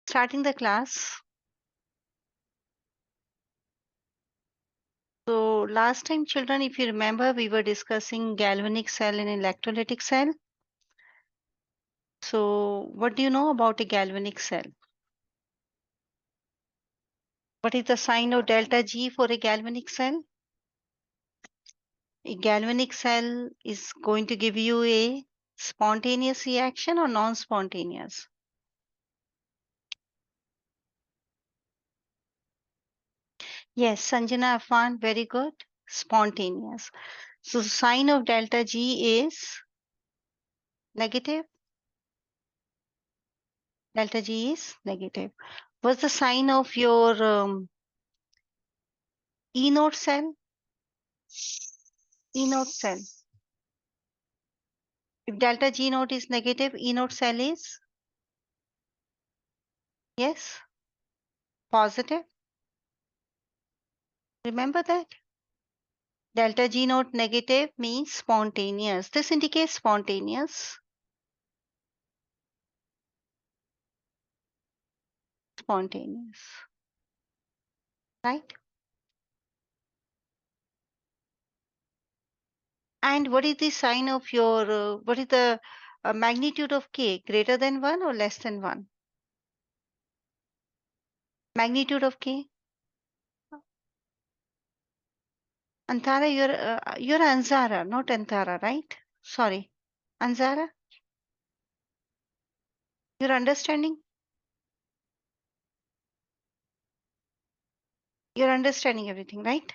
Starting the class. So last time, children, if you remember, we were discussing galvanic cell and electrolytic cell. So what do you know about a galvanic cell? What is the sign of delta G for a galvanic cell? A galvanic cell is going to give you a spontaneous reaction or non-spontaneous. Yes, Sanjana Afan, very good. Spontaneous. So sign of delta G is negative. Delta G is negative. What's the sign of your E node cell? E node cell. If delta G node is negative, E node cell is yes, positive. Remember that? Delta G node negative means spontaneous. This indicates spontaneous. Spontaneous. Right? And what is the sign of your, what is the magnitude of K? Greater than 1 or less than 1? Magnitude of K? Antara, you're Anzara, not Antara, right? Sorry. Anzara, you're understanding? You're understanding everything, right?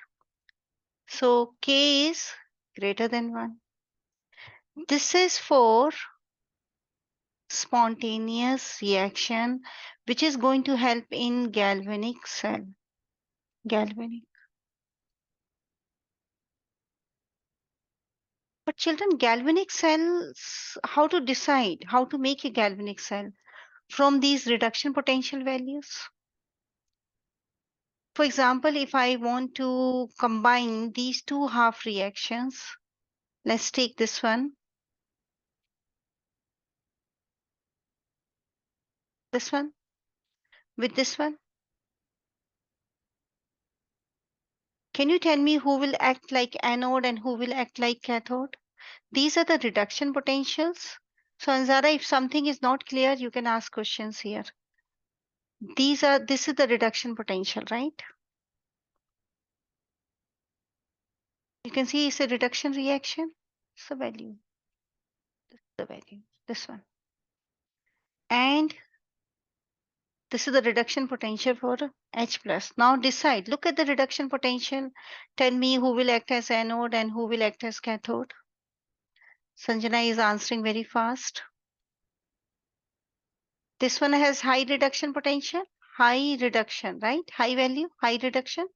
So K is greater than 1. This is for spontaneous reaction, which is going to help in galvanic cell. Galvanic. But children, galvanic cells, how to decide how to make a galvanic cell from these reduction potential values? For example, if I want to combine these two half reactions, let's take this one, this one, with this one. Can you tell me who will act like anode and who will act like cathode? These are the reduction potentials. So Anzara, if something is not clear, you can ask questions here. This is the reduction potential, right? You can see it's a reduction reaction. It's the value, this one. And this is the reduction potential for H plus. Now decide, look at the reduction potential. Tell me who will act as anode and who will act as cathode. Sanjana is answering very fast. This one has high reduction potential, high reduction, right? High value, high reduction.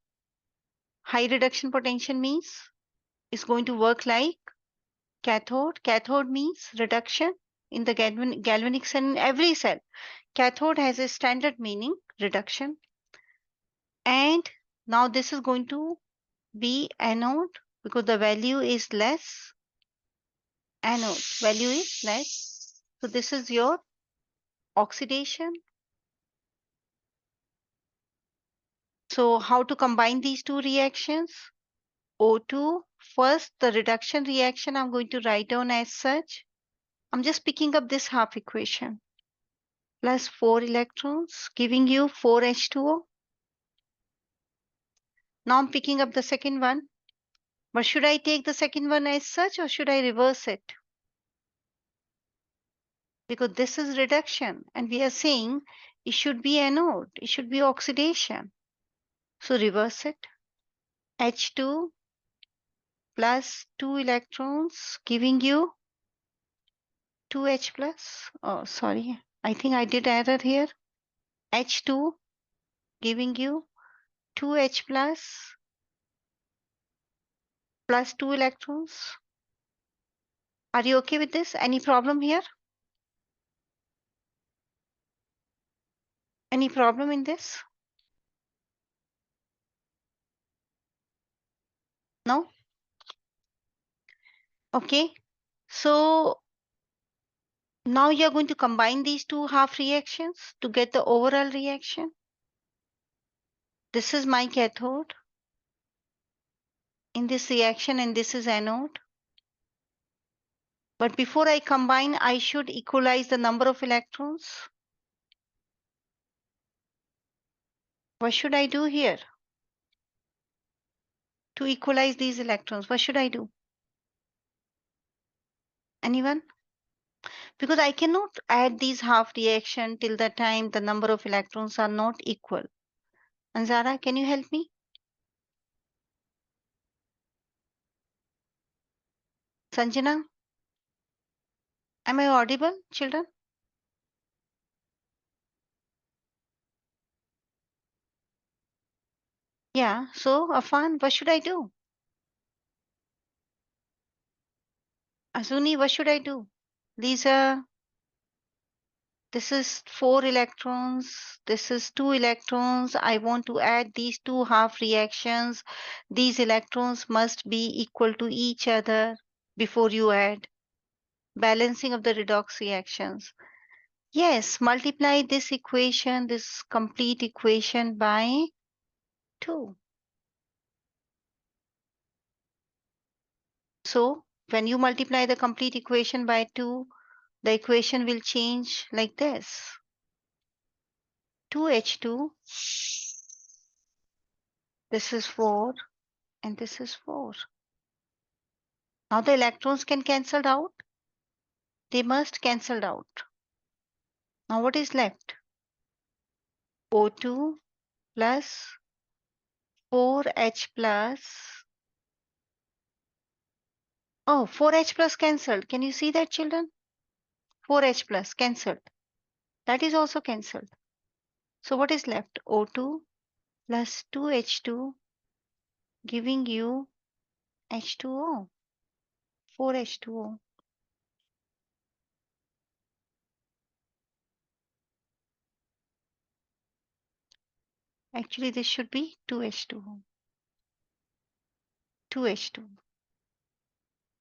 High reduction potential means it's going to work like cathode. Cathode means reduction in the galvanic cell in every cell. Cathode has a standard meaning, reduction. And now this is going to be anode because the value is less. Anode value is less. So this is your oxidation. So how to combine these two reactions? O2, first the reduction reaction I'm going to write down as such. I'm just picking up this half equation. Plus 4 electrons, giving you 4H2O. Now I'm picking up the second one. But should I take the second one as such or should I reverse it? Because this is reduction and we are saying it should be anode, it should be oxidation. So reverse it. H2 plus 2 electrons, giving you 2H plus. Oh, sorry. I think I did error here. H2 giving you 2H plus 2 electrons. Are you okay with this? Any problem here? Any problem in this? No? Okay. So Now you're going to combine these two half reactions to get the overall reaction. This is my cathode in this reaction and this is anode. But before I combine, I should equalize the number of electrons. What should I do here to equalize these electrons? What should I do? Anyone? Because I cannot add these half reaction till the time the number of electrons are not equal. Anzara, can you help me? Sanjana, am I audible, children? Yeah, so Afan, what should I do? Azuni, what should I do? Lisa, this is 4 electrons, this is 2 electrons. I want to add these two half reactions. These electrons must be equal to each other before you add. Balancing of the redox reactions. Yes, multiply this equation, this complete equation by 2. So when you multiply the complete equation by 2, the equation will change like this. 2H2, this is 4, and this is 4. Now the electrons can cancel out. They must cancel out. Now what is left? O2 plus 4H plus. Oh, 4H plus cancelled. Can you see that, children? 4H plus cancelled. That is also cancelled. So what is left? O2 plus 2H2 giving you H2O, 4H2O. Actually, this should be 2H2O. 2H2.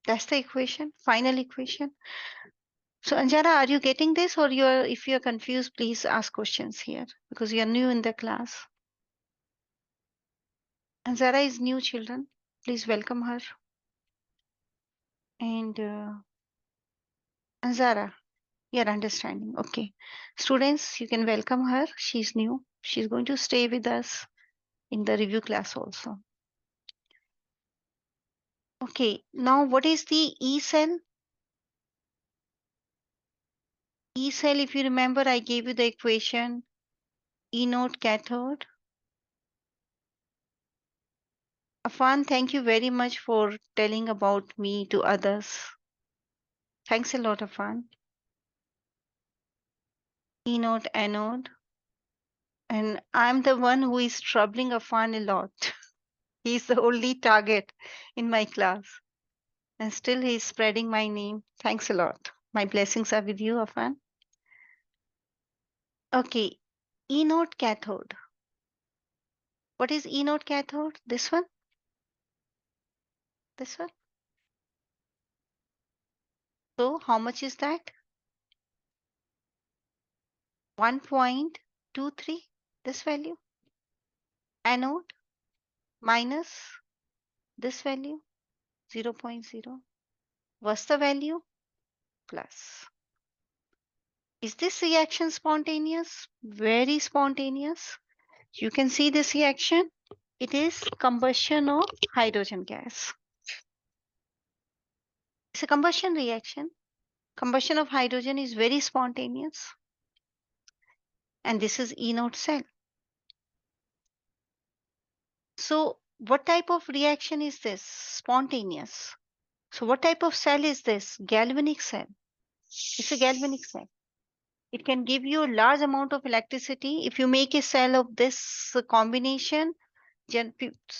That's the equation, final equation. So Anjana, are you getting this, or if you're confused, please ask questions here because you're new in the class. Anjana is new, children. Please welcome her. And Anjana, you're understanding. Okay. Students, you can welcome her. She's new. She's going to stay with us in the review class also. Okay, now what is the E cell? E cell, if you remember, I gave you the equation E node cathode. Afan, thank you very much for telling about me to others. Thanks a lot, Afan. E node anode. And I'm the one who is troubling Afan a lot. He's the only target in my class. And still he's spreading my name. Thanks a lot. My blessings are with you, Afan. Okay, E node cathode. What is E node cathode? This one? This one? So how much is that? 1.23, this value. Anode minus this value, 0.0. What's the value? Plus. Is this reaction spontaneous? Very spontaneous. You can see this reaction. It is combustion of hydrogen gas. It's a combustion reaction. Combustion of hydrogen is very spontaneous. And this is E node cell. So what type of reaction is this? Spontaneous. So what type of cell is this? Galvanic cell. It's a galvanic cell. It can give you a large amount of electricity. If you make a cell of this combination,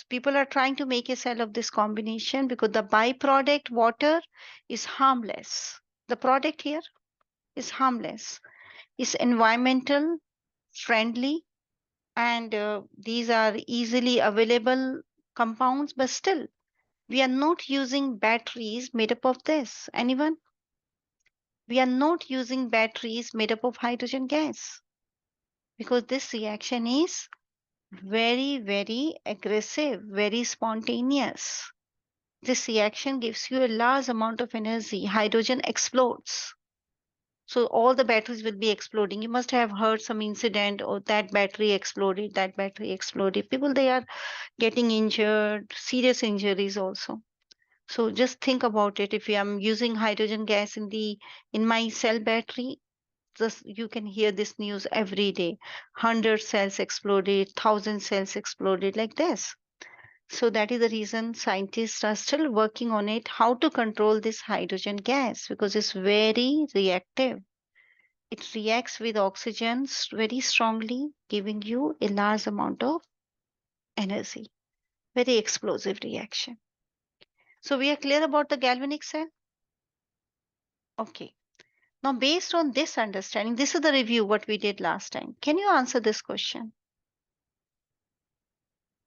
people are trying to make a cell of this combination because the byproduct water is harmless. The product here is harmless. It's environmental friendly, and these are easily available compounds, but still we are not using batteries made up of this. Anyone? We are not using batteries made up of hydrogen gas because this reaction is very, very aggressive, very spontaneous. This reaction gives you a large amount of energy. Hydrogen explodes. So all the batteries will be exploding. You must have heard some incident or that battery exploded, that battery exploded. People, they are getting injured, serious injuries also. So just think about it. If I'm using hydrogen gas in my cell battery, just you can hear this news every day. 100 cells exploded, 1,000 cells exploded like this. So that is the reason scientists are still working on it, how to control this hydrogen gas because it's very reactive. It reacts with oxygen very strongly, giving you a large amount of energy. Very explosive reaction. So we are clear about the galvanic cell? Okay. Now, based on this understanding, this is the review what we did last time. Can you answer this question?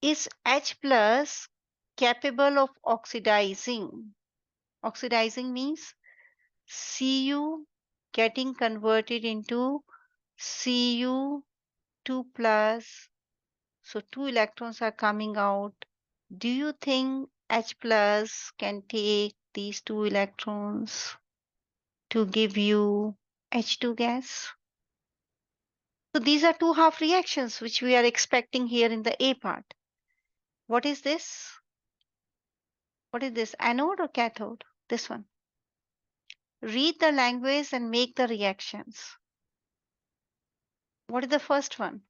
Is H plus capable of oxidizing? Oxidizing means Cu getting converted into Cu2 plus. So two electrons are coming out. Do you think H plus can take these two electrons to give you H2 gas? So these are two half reactions which we are expecting here in the A part. What is this? What is this? Anode or cathode? This one. Read the language and make the reactions. What is the first one?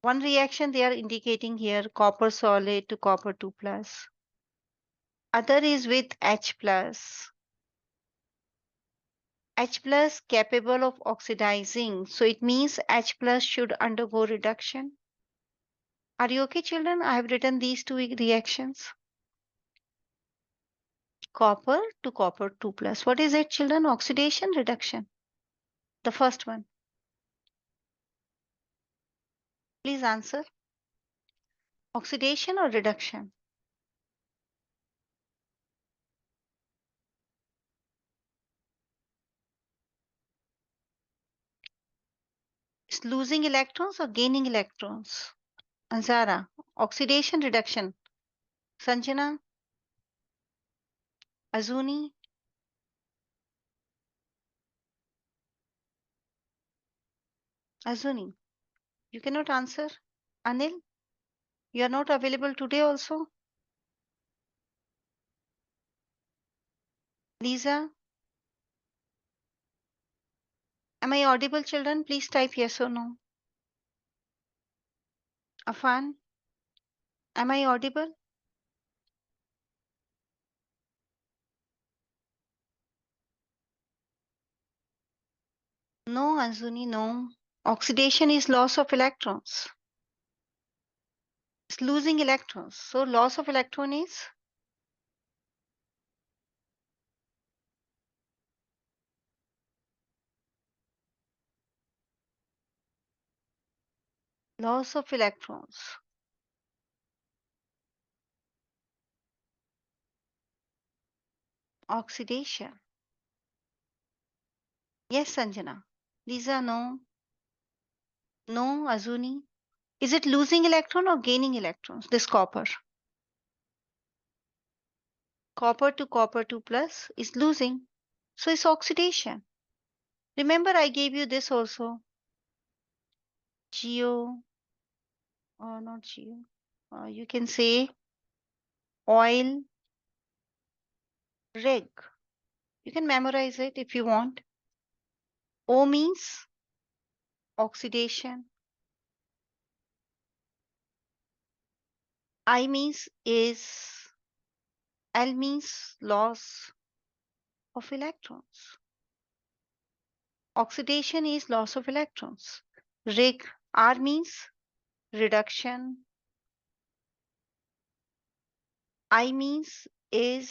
One reaction they are indicating here, copper solid to copper 2 plus. Other is with H plus. H plus capable of oxidizing. So it means H plus should undergo reduction. Are you okay, children? I have written these two reactions. Copper to copper 2 plus. What is it, children? Oxidation, reduction. The first one. Please answer. Oxidation or reduction? It's losing electrons or gaining electrons? Anzara, oxidation, reduction. Sanjana, Azuni, Azuni. You cannot answer. Anil, you are not available today also. Lisa, am I audible, children? Please type yes or no. Afan, am I audible? No, Azuni, no. Oxidation is loss of electrons. It's losing electrons. So loss of electron is loss of electrons. Oxidation. Yes, Sanjana. Lisa, no. No, Azuni. Is it losing electron or gaining electrons? This copper. Copper to copper 2 plus is losing. So it's oxidation. Remember I gave you this also. Geo, or not geo. You can say oil rig. You can memorize it if you want. O means oxidation. I means is. L means loss of electrons. Oxidation is loss of electrons. Rig, R means reduction. I means is.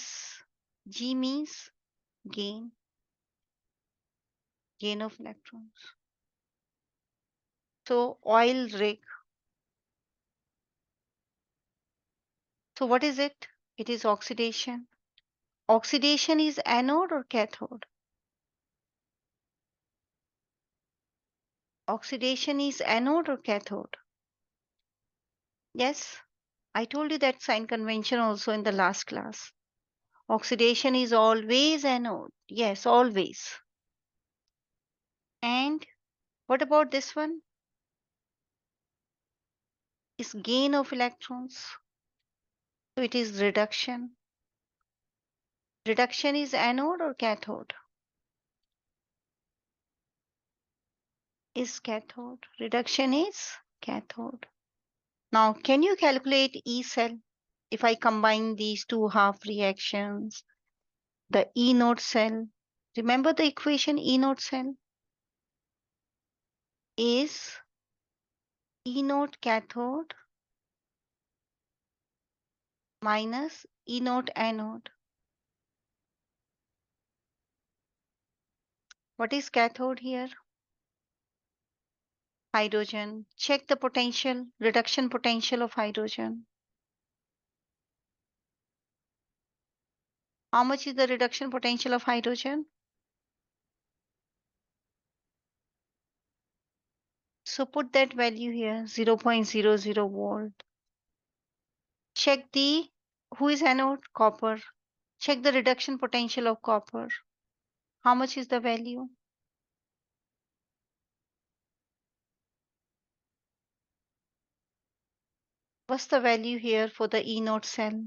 G means gain. Gain of electrons. So oil rig. So what is it? It is oxidation. Oxidation is anode or cathode? Oxidation is anode or cathode? Yes, I told you that sign convention also in the last class. Oxidation is always anode. Yes, always. And what about this one? Is gain of electrons. So it is reduction. Reduction is anode or cathode? Is cathode. Reduction is cathode. Now, can you calculate E cell? If I combine these two half reactions, the E node cell, remember the equation E node cell is E node cathode minus E node anode. What is cathode here? Hydrogen. Check the potential, reduction potential of hydrogen. How much is the reduction potential of hydrogen? So put that value here, 0.00 volt. Check the, who is anode? Copper. Check the reduction potential of copper. How much is the value? What's the value here for the E node cell?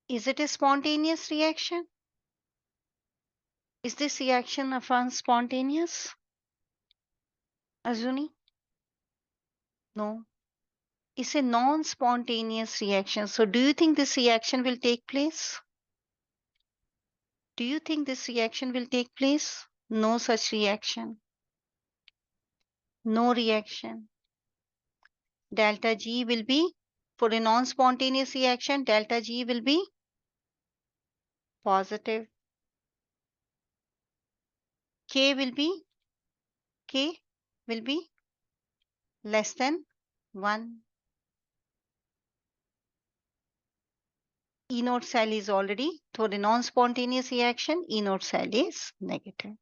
Is it a spontaneous reaction? Is this reaction of spontaneous? Azuni? No. It's a non-spontaneous reaction. So do you think this reaction will take place? Do you think this reaction will take place? No such reaction. No reaction. Delta G will be, for a non-spontaneous reaction, delta G will be positive. K will be, K will be less than 1. E node cell is already, for a non-spontaneous reaction, E node cell is negative.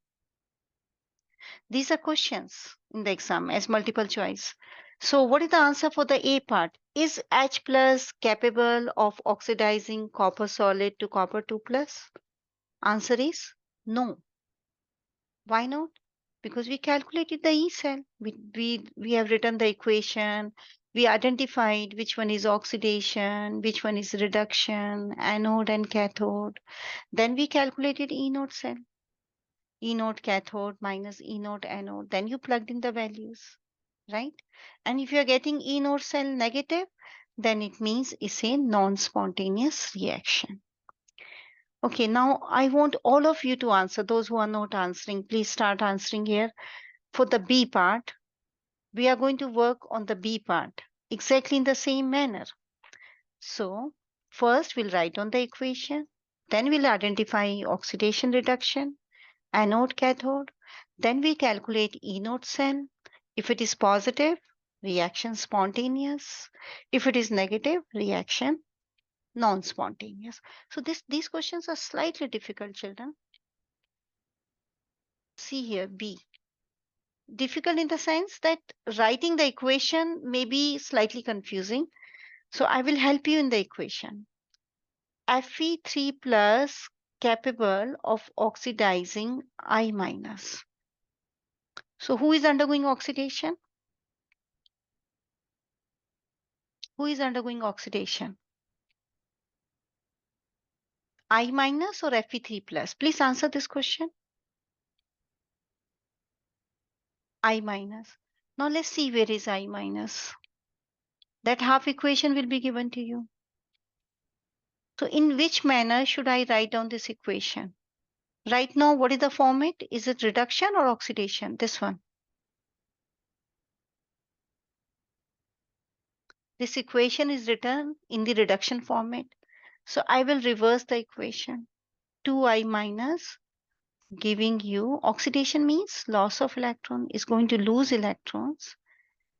These are questions in the exam as multiple choice. So what is the answer for the A part? Is H plus capable of oxidizing copper solid to copper 2 plus? Answer is no. Why not? Because we calculated the E cell. We have written the equation. We identified which one is oxidation, which one is reduction, anode and cathode. Then we calculated E node cell. E node cathode minus E node anode. Then you plugged in the values, right? And if you are getting E node cell negative, then it means it's a non-spontaneous reaction. Okay, now I want all of you to answer. Those who are not answering, please start answering here. For the B part, we are going to work on the B part exactly in the same manner. So first we'll write on the equation, then we'll identify oxidation reduction, anode cathode, then we calculate E node cell. If it is positive, reaction spontaneous. If it is negative, reaction non-spontaneous. So these questions are slightly difficult, children. See here, B. Difficult in the sense that writing the equation may be slightly confusing. So I will help you in the equation. Fe3 plus capable of oxidizing I minus. So who is undergoing oxidation? Who is undergoing oxidation? I minus or Fe3 plus? Please answer this question. I minus. Now let's see where is I minus. That half equation will be given to you. So in which manner should I write down this equation? Right now, what is the format? Is it reduction or oxidation? This one. This equation is written in the reduction format. So I will reverse the equation. 2I minus giving you oxidation means loss of electron is going to lose electrons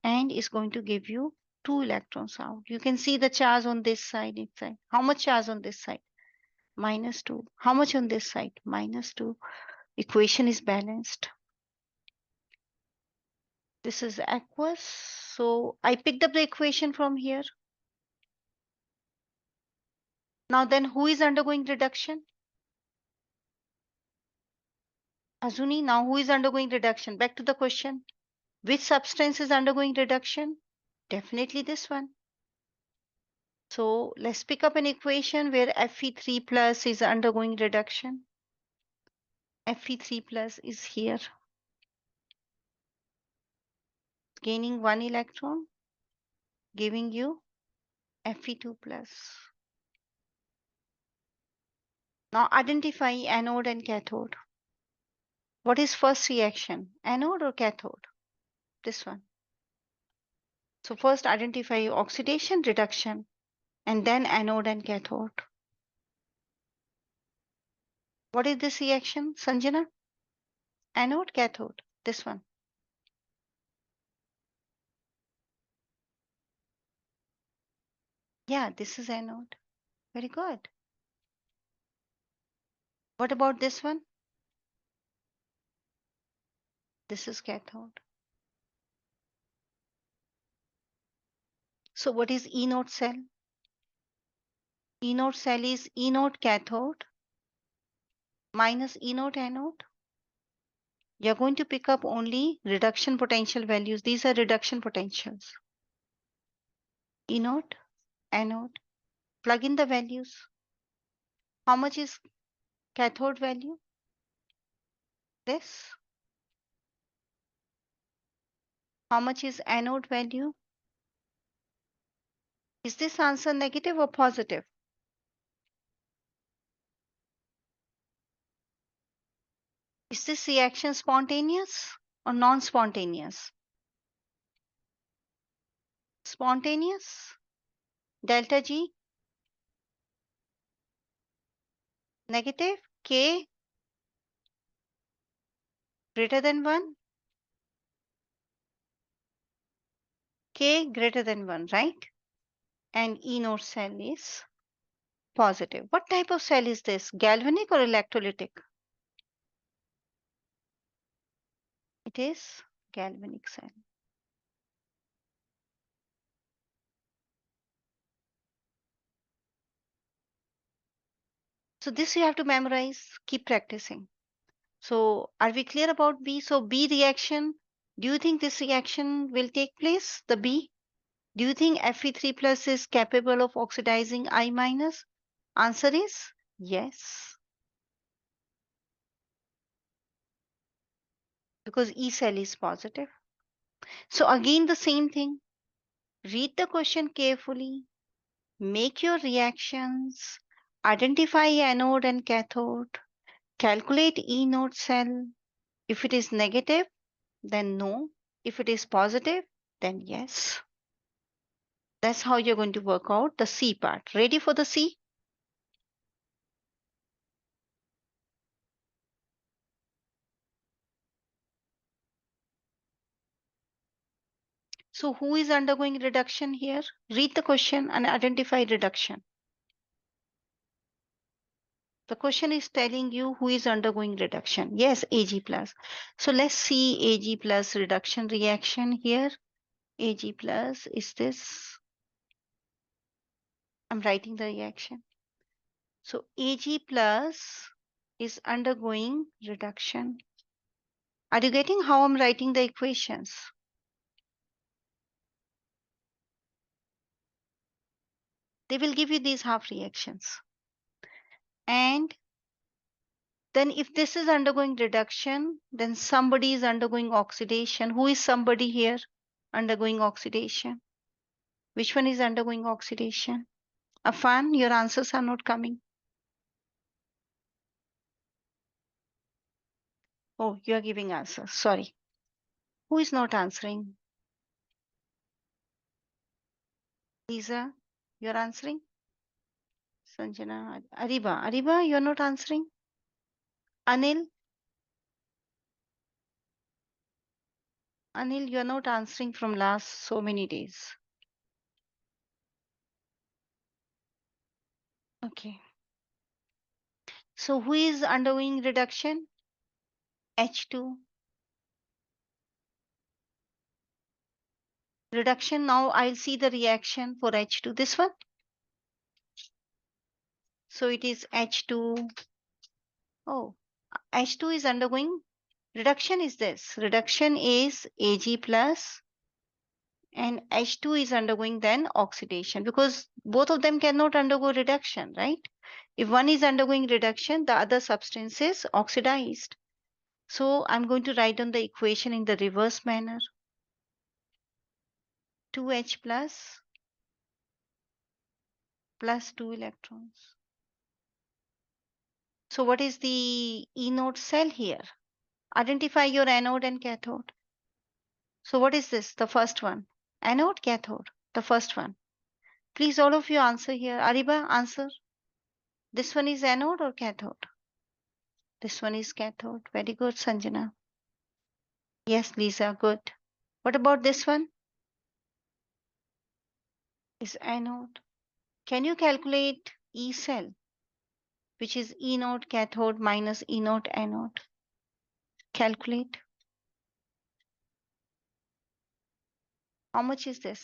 and is going to give you 2 electrons out. You can see the charge on this side inside. How much charge on this side? -2. How much on this side? -2. equation is balanced. This is aqueous. So I picked up the equation from here. Now then, who is undergoing reduction? Azuni, now who is undergoing reduction? Back to the question. Which substance is undergoing reduction? Definitely this one. So let's pick up an equation where Fe3 plus is undergoing reduction. Fe3 plus is here, gaining 1 electron, giving you Fe2 plus. Now identify anode and cathode. What is first reaction, anode or cathode? This one. So first identify oxidation, reduction, and then anode and cathode. What is this reaction, Sanjana? Anode, cathode, this one. Yeah, this is anode. Very good. What about this one? This is cathode. So what is E-node cell? E-node cell is E-node cathode minus E-node anode. You're going to pick up only reduction potential values. These are reduction potentials. E-node, anode. Plug in the values. How much is cathode value? This. How much is anode value? Is this answer negative or positive? Is this reaction spontaneous or non-spontaneous? Spontaneous. Delta G, negative. K, greater than 1. K greater than 1, right? And E-node cell is positive. What type of cell is this? Galvanic or electrolytic? It is galvanic cell. So this you have to memorize, keep practicing. So are we clear about B? So B reaction, do you think this reaction will take place, the B? Do you think Fe3 plus is capable of oxidizing I minus? Answer is yes. Because E cell is positive. So again the same thing. Read the question carefully. Make your reactions. Identify anode and cathode. Calculate E node cell. If it is negative, then no. If it is positive, then yes. That's how you're going to work out the C part. Ready for the C? So who is undergoing reduction here? Read the question and identify reduction. The question is telling you who is undergoing reduction. Yes, Ag plus. So let's see Ag plus reduction reaction here. Ag plus is this. I'm writing the reaction. So Ag plus is undergoing reduction. Are you getting how I'm writing the equations? They will give you these half reactions. And then if this is undergoing reduction, then somebody is undergoing oxidation. Who is somebody here undergoing oxidation? Which one is undergoing oxidation? Afan, your answers are not coming. Oh, you are giving answers. Sorry. Who is not answering? Lisa, you're answering? Sanjana, Ariba. Ariba, you're not answering? Anil? Anil, you're not answering from last so many days. Okay. So who is undergoing reduction? H2. Reduction, now I'll see the reaction for H2. This one. So it is H2. Oh, H2 is undergoing reduction is this. Reduction is Ag plus and H2 is undergoing then oxidation because both of them cannot undergo reduction, right? If one is undergoing reduction, the other substance is oxidized. So I'm going to write down the equation in the reverse manner. 2H plus 2 electrons. So what is the E node cell here? Identify your anode and cathode. So what is this? The first one. Anode, cathode. The first one. Please all of you answer here. Ariba, answer. This one is anode or cathode? This one is cathode. Very good, Sanjana. Yes, Lisa, good. What about this one? Is anode. Can you calculate E cell, which is E node cathode minus E node anode? Calculate. How much is this?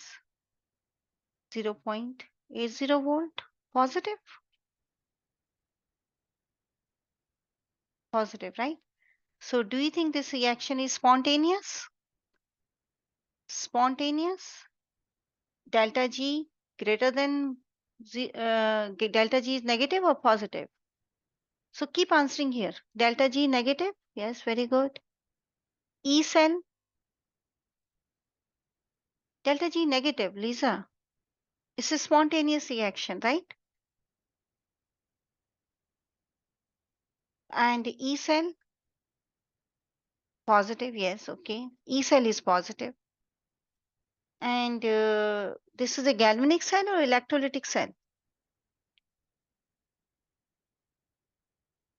0.80 volt. Positive? Positive, right? So do you think this reaction is spontaneous? Spontaneous? Delta G greater than delta G is negative or positive? So keep answering here. Delta G negative? Yes, very good. E cell? Delta G negative, Lisa. It's a spontaneous reaction, right? And E cell? Positive, yes, okay. E cell is positive. And this is a galvanic cell or electrolytic cell?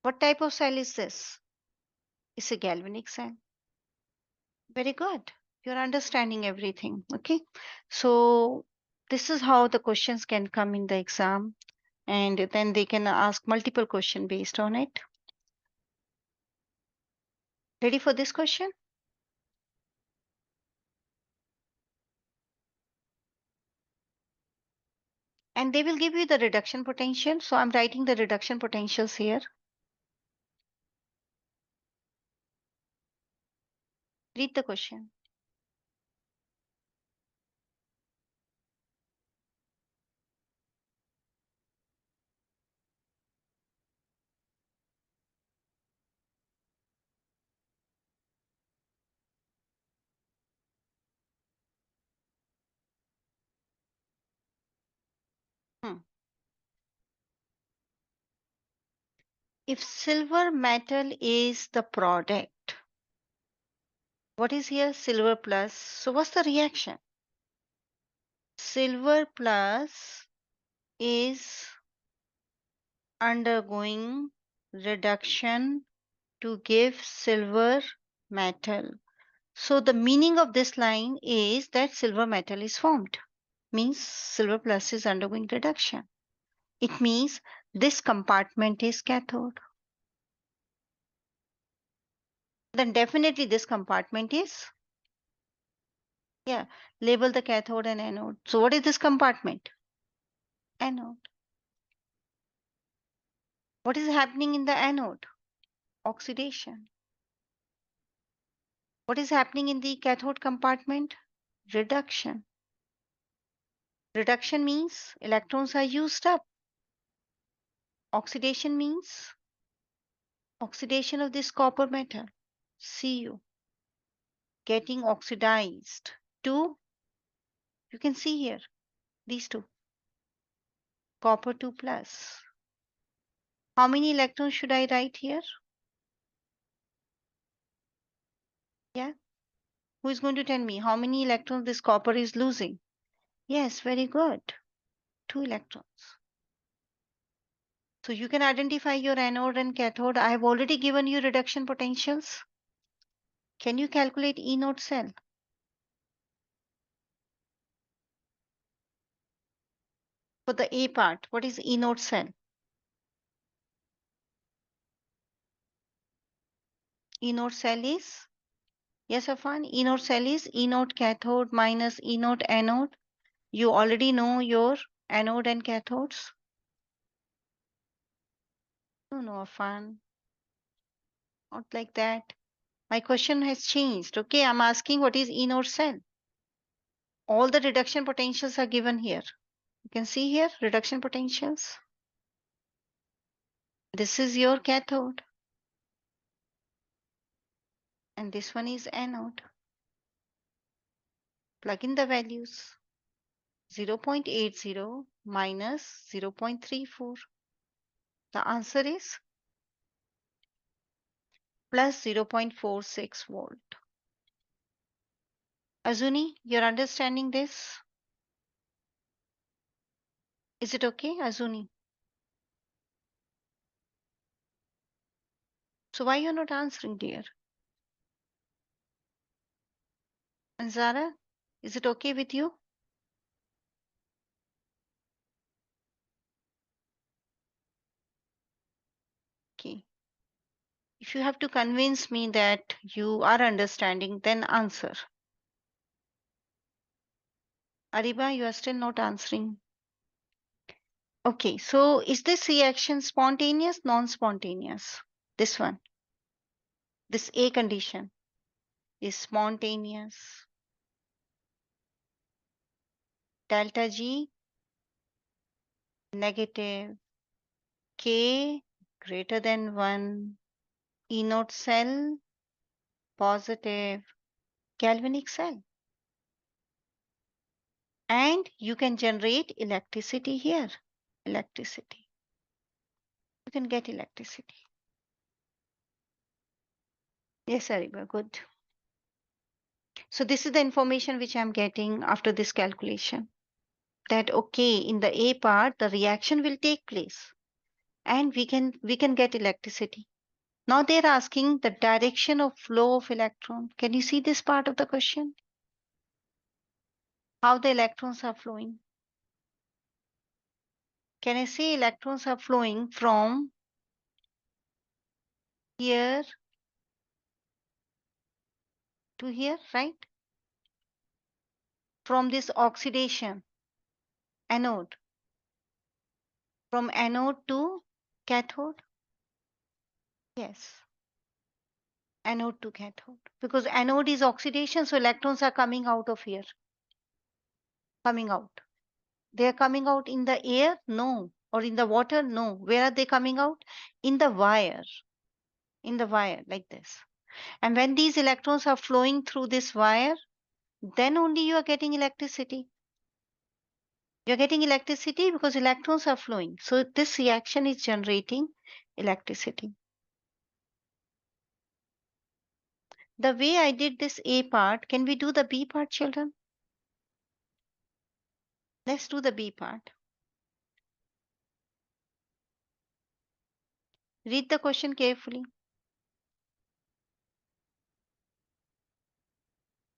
What type of cell is this? It's a galvanic cell. Very good. You're understanding everything. Okay. So this is how the questions can come in the exam. And then they can ask multiple questions based on it. Ready for this question? And they will give you the reduction potential. So I'm writing the reduction potentials here. Read the question. Hmm. If silver metal is the product, what is here? Silver plus. So what's the reaction? Silver plus is undergoing reduction to give silver metal. So the meaning of this line is that silver metal is formed. Means silver plus is undergoing reduction. It means this compartment is cathode. Then definitely this compartment is, yeah, label the cathode and anode. So what is this compartment? Anode. What is happening in the anode? Oxidation. What is happening in the cathode compartment? Reduction. Reduction means electrons are used up. Oxidation means oxidation of this copper metal, Cu, getting oxidized to, you can see here, these two, copper 2 plus. How many electrons should I write here? Yeah. Who is going to tell me how many electrons this copper is losing? Yes, very good. 2 electrons. So you can identify your anode and cathode. I have already given you reduction potentials. Can you calculate E node cell? For the A part, what is E node cell? E node cell is, yes, Afan, E node cell is E node cathode minus E node anode. You already know your anode and cathodes. No, Afan, not like that. My question has changed. Okay, I'm asking what is E node cell. All the reduction potentials are given here. You can see here reduction potentials. This is your cathode and this one is anode. Plug in the values. 0.80 minus 0.34. The answer is plus 0.46 volt. Azuni, you're understanding this? Is it okay, Azuni? So why you're not answering, dear? And Zara, is it okay with you? Okay. If you have to convince me that you are understanding, then answer. Ariba, you are still not answering. Okay, so is this reaction spontaneous, non-spontaneous? This one, this A condition is spontaneous. Delta G negative, K greater than 1, E node cell positive, galvanic cell. And you can generate electricity here. Electricity. You can get electricity. Yes, Ariba, good. So this is the information which I'm getting after this calculation. That okay, in the A part, the reaction will take place and we can get electricity. Now they're asking the direction of flow of electron. Can you see this part of the question? How the electrons are flowing? Can I say electrons are flowing from here to here, right? From this oxidation, anode, from anode to cathode? Yes, anode to cathode. Because anode is oxidation, so electrons are coming out of here, coming out. They are coming out in the air? No. Or in the water? No. Where are they coming out? In the wire. In the wire, like this. And when these electrons are flowing through this wire, then only you are getting electricity. You're getting electricity because electrons are flowing. So this reaction is generating electricity. The way I did this A part, can we do the B part, children? Let's do the B part. Read the question carefully.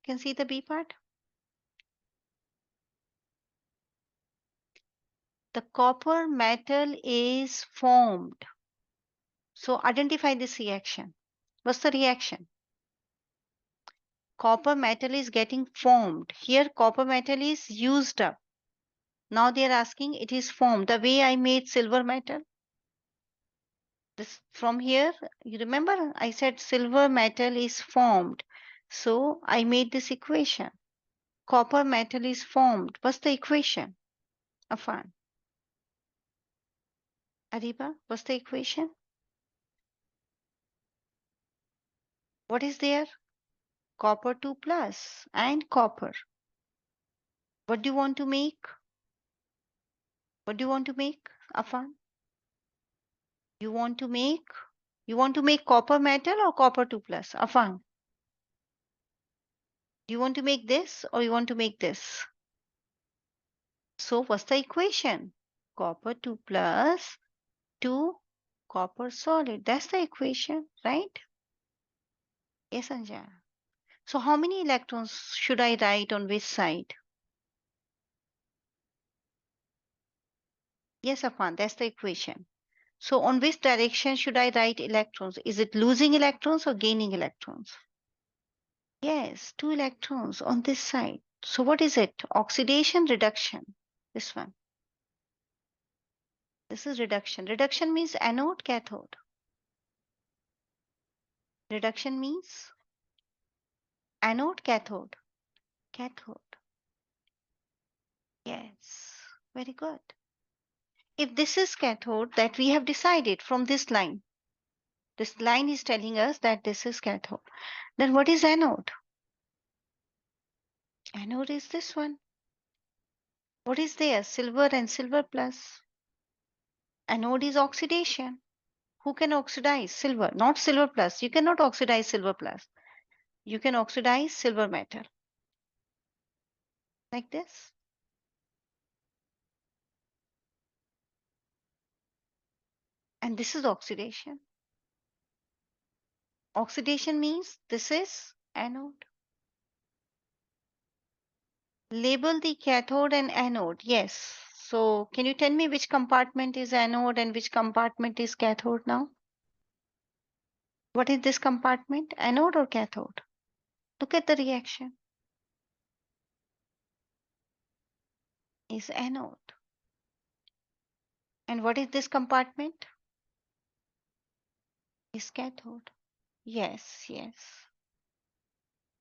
Can see the B part? The copper metal is formed. So identify this reaction. What's the reaction? Copper metal is getting formed. Here copper metal is used up. Now they are asking it is formed. The way I made silver metal. This from here, you remember I said silver metal is formed. So I made this equation. Copper metal is formed. What's the equation? Afan. Ariba, what's the equation? What is there? Copper 2 plus and copper. What do you want to make? What do you want to make, Afan? You want to make copper metal or copper 2 plus? Afan. Do you want to make this or you want to make this? So what's the equation? Copper 2 plus 2 copper solid. That's the equation, right? Yes, Anja. So how many electrons should I write on which side? Yes, Afan, that's the equation. So on which direction should I write electrons? Is it losing electrons or gaining electrons? Yes, 2 electrons on this side. So what is it? Oxidation, reduction. This one. This is reduction. Reduction means anode, cathode. Reduction means anode, cathode. Cathode. Yes, very good. If this is cathode, that we have decided from this line. This line is telling us that this is cathode. Then what is anode? Anode is this one. What is there? Silver and silver plus. Anode is oxidation. Who can oxidize? Silver, not silver plus. You cannot oxidize silver plus. You can oxidize silver metal. Like this. And this is oxidation. Oxidation means this is anode. Label the cathode and anode. Yes. So can you tell me which compartment is anode and which compartment is cathode now? What is this compartment? Anode or cathode? Look at the reaction. Is anode. And what is this compartment? Is cathode. Yes, yes.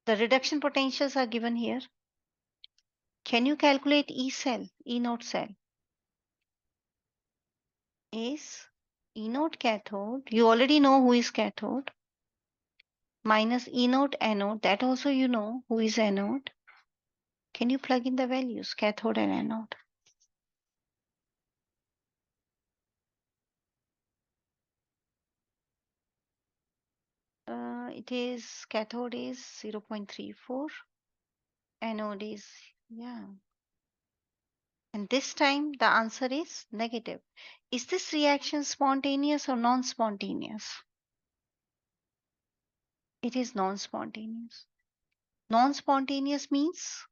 The reduction potentials are given here. Can you calculate E cell, E node cell? Is E node cathode. You already know who is cathode. Minus E node anode. That also you know who is anode. Can you plug in the values, cathode and anode? It is cathode is 0.34. Anode is, yeah. And this time the answer is negative. Is this reaction spontaneous or non-spontaneous? It is non-spontaneous. Non-spontaneous means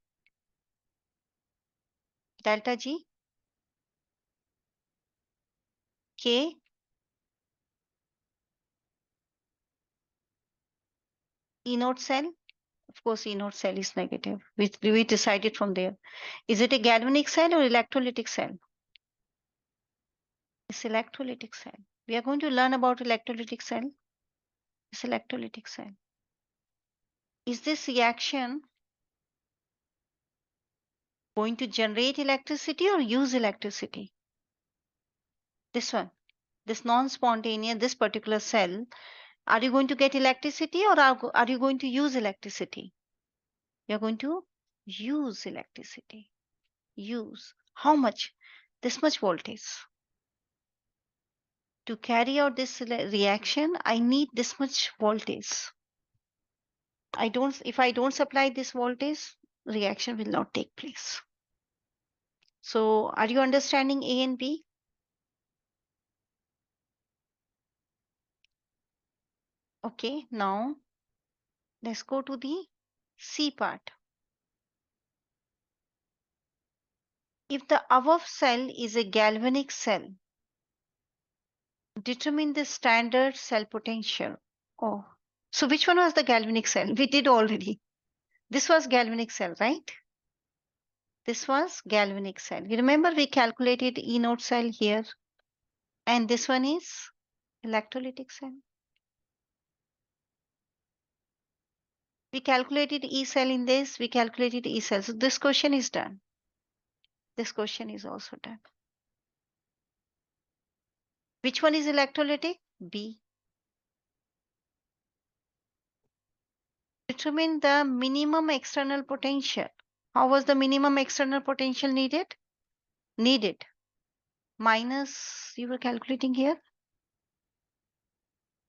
delta G, K, E node cell. Of course, E node cell is negative. We decided from there. Is it a galvanic cell or electrolytic cell? It's electrolytic cell. We are going to learn about electrolytic cell. It's electrolytic cell. Is this reaction going to generate electricity or use electricity? This one, this non-spontaneous, this particular cell, are you going to get electricity or are you going to use electricity? You're going to use electricity. Use. How much? This much voltage. To carry out this reaction, I need this much voltage. If I don't supply this voltage, reaction will not take place. So are you understanding A and B? Okay, now let's go to the C part. If the above cell is a galvanic cell, determine the standard cell potential. Oh, so which one was the galvanic cell? We did already. This was galvanic cell, right? This was galvanic cell. You remember we calculated E node cell here, and this one is electrolytic cell. We calculated E cell in this, we calculated E cell. So this question is done. This question is also done. Which one is electrolytic? B. Determine the minimum external potential. How was the minimum external potential needed? Needed. Minus, you were calculating here,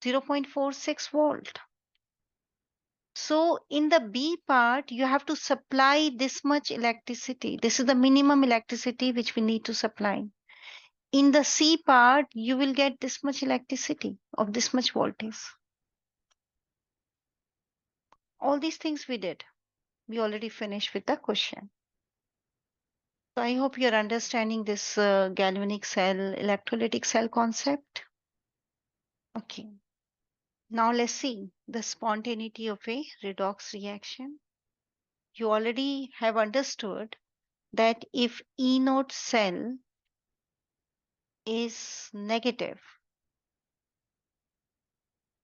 0.46 volt. So in the B part, you have to supply this much electricity. This is the minimum electricity which we need to supply. In the C part, you will get this much electricity of this much voltage. All these things we did. We already finished with the question. So I hope you're understanding this galvanic cell, electrolytic cell concept. Okay. Now let's see the spontaneity of a redox reaction. You already have understood that if E naught cell is negative,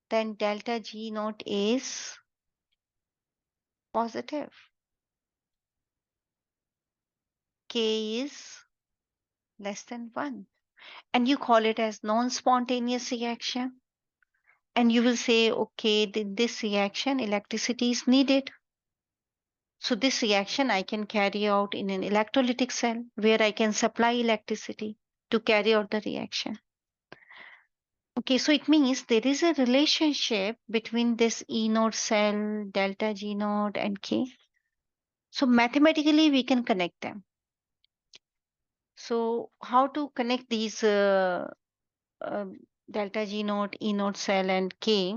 then delta G naught is positive. K is less than 1. And you call it as non-spontaneous reaction. And you will say, okay, in this reaction, electricity is needed. So this reaction I can carry out in an electrolytic cell where I can supply electricity to carry out the reaction. Okay, so it means there is a relationship between this E naught cell, delta G naught, and K. So mathematically, we can connect them. So how to connect these um delta G naught, E naught cell, and K?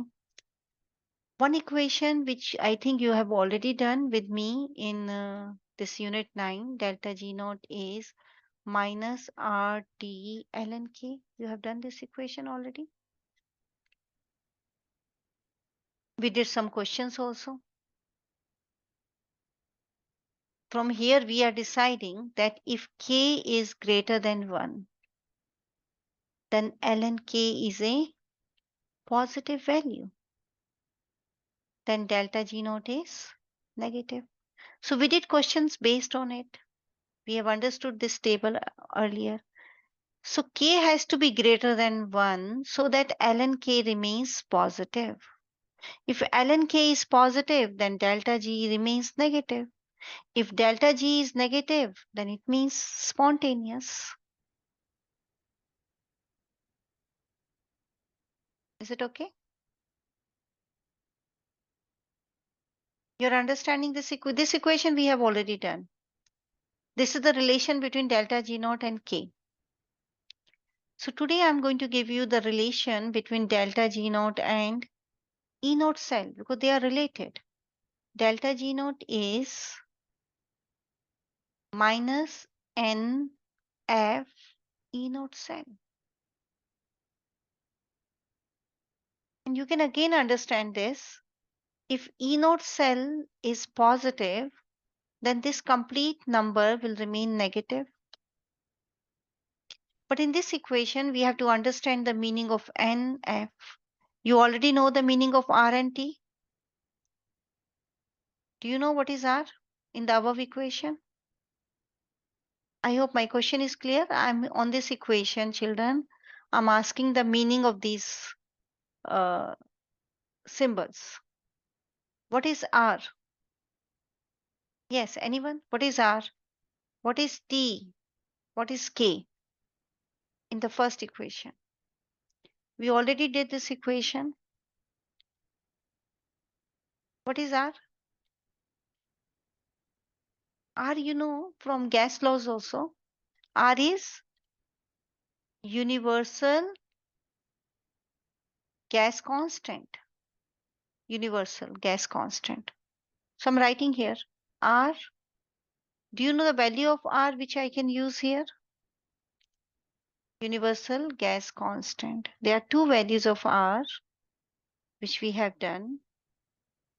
One equation which I think you have already done with me in this unit 9, delta G naught is minus RT ln K. You have done this equation already. We did some questions also. From here, we are deciding that if K is greater than 1, then ln K is a positive value. Then delta G naught is negative. So we did questions based on it. We have understood this table earlier. So K has to be greater than 1 so that ln K remains positive. If ln K is positive, then delta G remains negative. If delta G is negative, then it means spontaneous. Is it okay? You're understanding this equation we have already done. This is the relation between delta G naught and K. So today I'm going to give you the relation between delta G naught and E naught cell because they are related. Delta G naught is minus N F E naught cell. And you can again understand this. If E naught cell is positive, then this complete number will remain negative. But in this equation, we have to understand the meaning of N, F. You already know the meaning of R and T. Do you know what is R in the above equation? I hope my question is clear. I'm on this equation, children. I'm asking the meaning of these uh, symbols. What is R? Yes, anyone? What is R? What is T? What is K in the first equation? We already did this equation. What is R? R, you know from gas laws also. R is universal gas constant. Universal gas constant. So I'm writing here R. Do you know the value of R which I can use here? Universal gas constant. There are two values of R which we have done.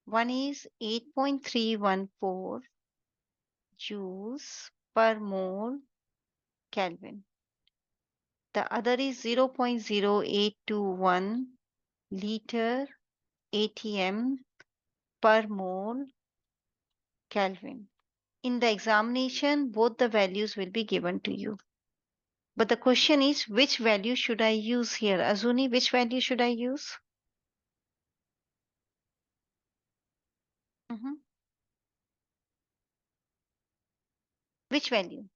One is 8.314 joules per mole Kelvin. The other is 0.0821 liter ATM per mole Kelvin. In the examination, both the values will be given to you. But the question is, which value should I use here? Azuni, which value should I use? Mhm. Which value?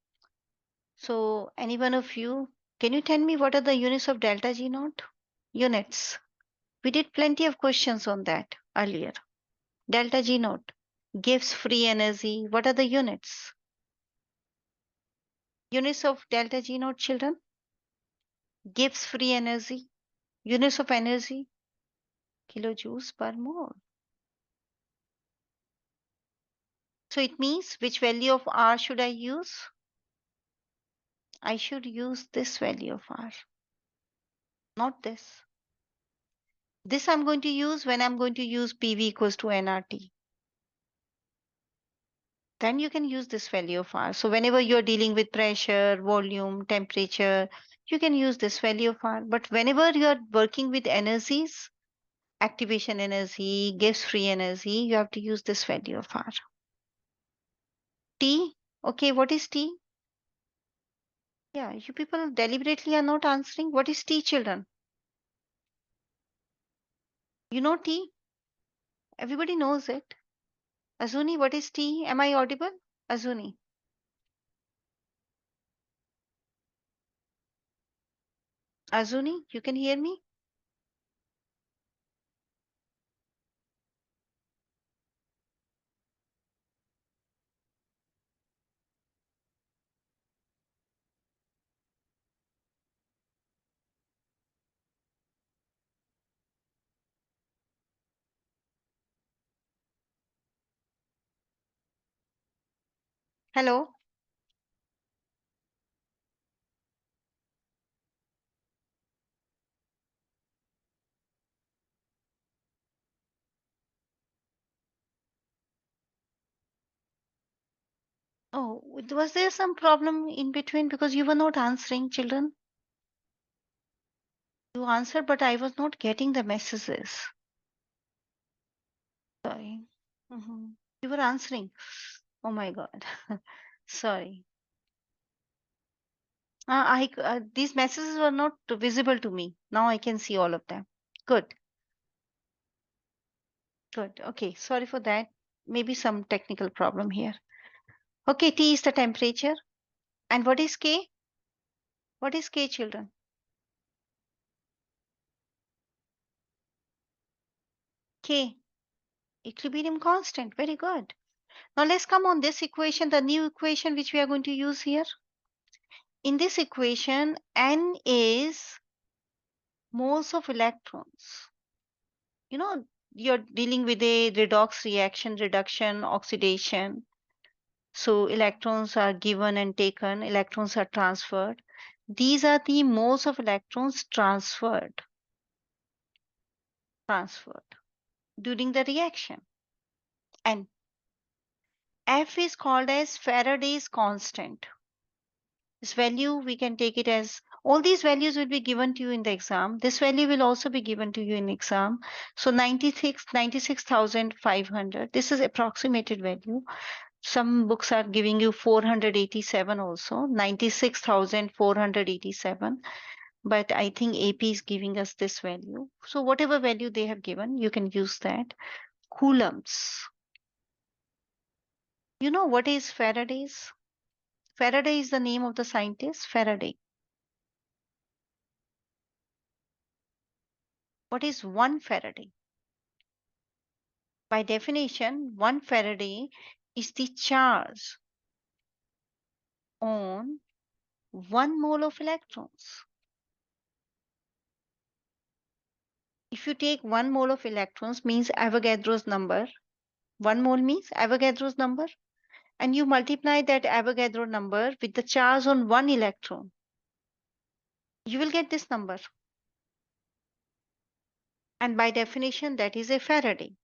So, any one of you, can you tell me what are the units of delta G naught? Units. We did plenty of questions on that earlier. Delta G naught gives free energy. What are the units? Units of delta G naught, children? Gives free energy. Units of energy, kilojoules per mole. So it means which value of R should I use? I should use this value of R, not this. This I'm going to use when I'm going to use PV equals to nRT. Then you can use this value of R. So whenever you're dealing with pressure, volume, temperature, you can use this value of R. But whenever you're working with energies, activation energy, Gibbs free energy, you have to use this value of R. T, okay, what is T? Yeah, you people deliberately are not answering. What is T, children? You know T? Everybody knows it. Azuni, what is T? Am I audible? Azuni. Azuni, you can hear me? Hello? Oh, was there some problem in between because you were not answering, children? You answered, but I was not getting the messages. Sorry. You were answering. Oh my God. Sorry. These messages were not visible to me. Now I can see all of them. Good. Good. Okay. Sorry for that. Maybe some technical problem here. Okay. T is the temperature. And what is K? What is K, children? K. Equilibrium constant. Very good. Now let's come on this equation, the new equation which we are going to use here. In this equation, N is moles of electrons. You know, you're dealing with a redox reaction, reduction, oxidation. So electrons are given and taken, electrons are transferred. These are the moles of electrons transferred during the reaction. And F is called as Faraday's constant. This value, we can take it as all these values will be given to you in the exam. This value will also be given to you in exam. So 96,500. This is approximated value. Some books are giving you 487 also, 96,487. But I think AP is giving us this value. So whatever value they have given, you can use that. Coulombs. You know what is Faraday's? Faraday is the name of the scientist, Faraday. What is 1 Faraday? By definition, 1 Faraday is the charge on 1 mole of electrons. If you take 1 mole of electrons, means Avogadro's number. 1 mole means Avogadro's number. And you multiply that Avogadro number with the charge on 1 electron. You will get this number. And by definition, that is a Faraday.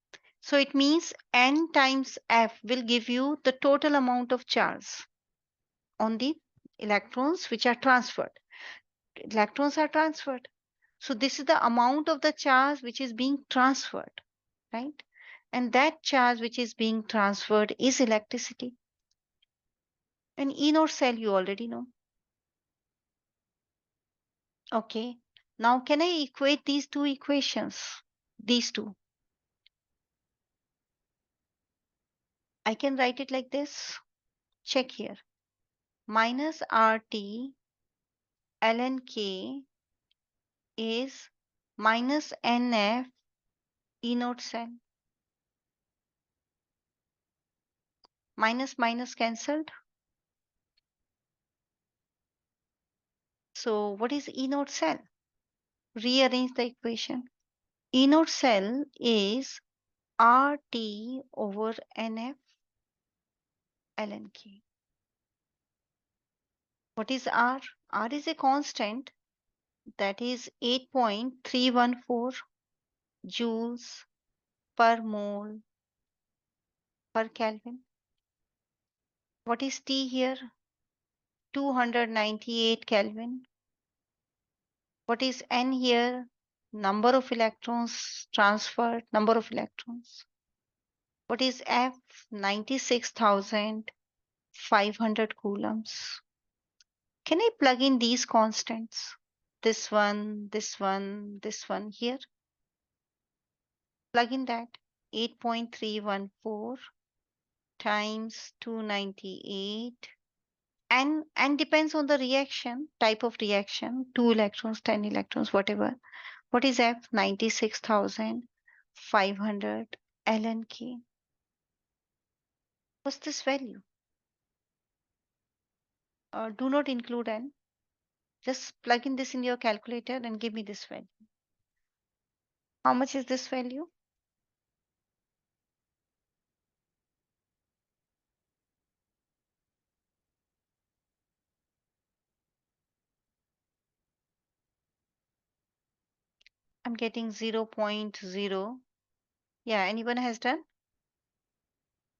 So it means N times F will give you the total amount of charge on the electrons which are transferred. Electrons are transferred. So this is the amount of the charge which is being transferred, right? And that charge which is being transferred is electricity. And E naught cell you already know. Okay. Now can I equate these two equations? These two. I can write it like this. Check here. Minus RT ln K is minus NF E naught cell. Minus minus cancelled. So what is E naught cell? Rearrange the equation. E naught cell is RT over NF ln K. What is R? R is a constant, that is 8.314. joules per mole per Kelvin. What is T here? 298 Kelvin. What is N here? Number of electrons transferred, number of electrons. What is F? 96,500 coulombs. Can I plug in these constants? This one, this one, this one here. Plug in that. 8.314 times 298 and depends on the reaction, type of reaction, 2 electrons, 10 electrons, whatever. What is F? 96,500 ln K. What's this value? Do not include N. Just plug in this in your calculator and give me this value. How much is this value? I'm getting 0.0. Yeah, anyone has done?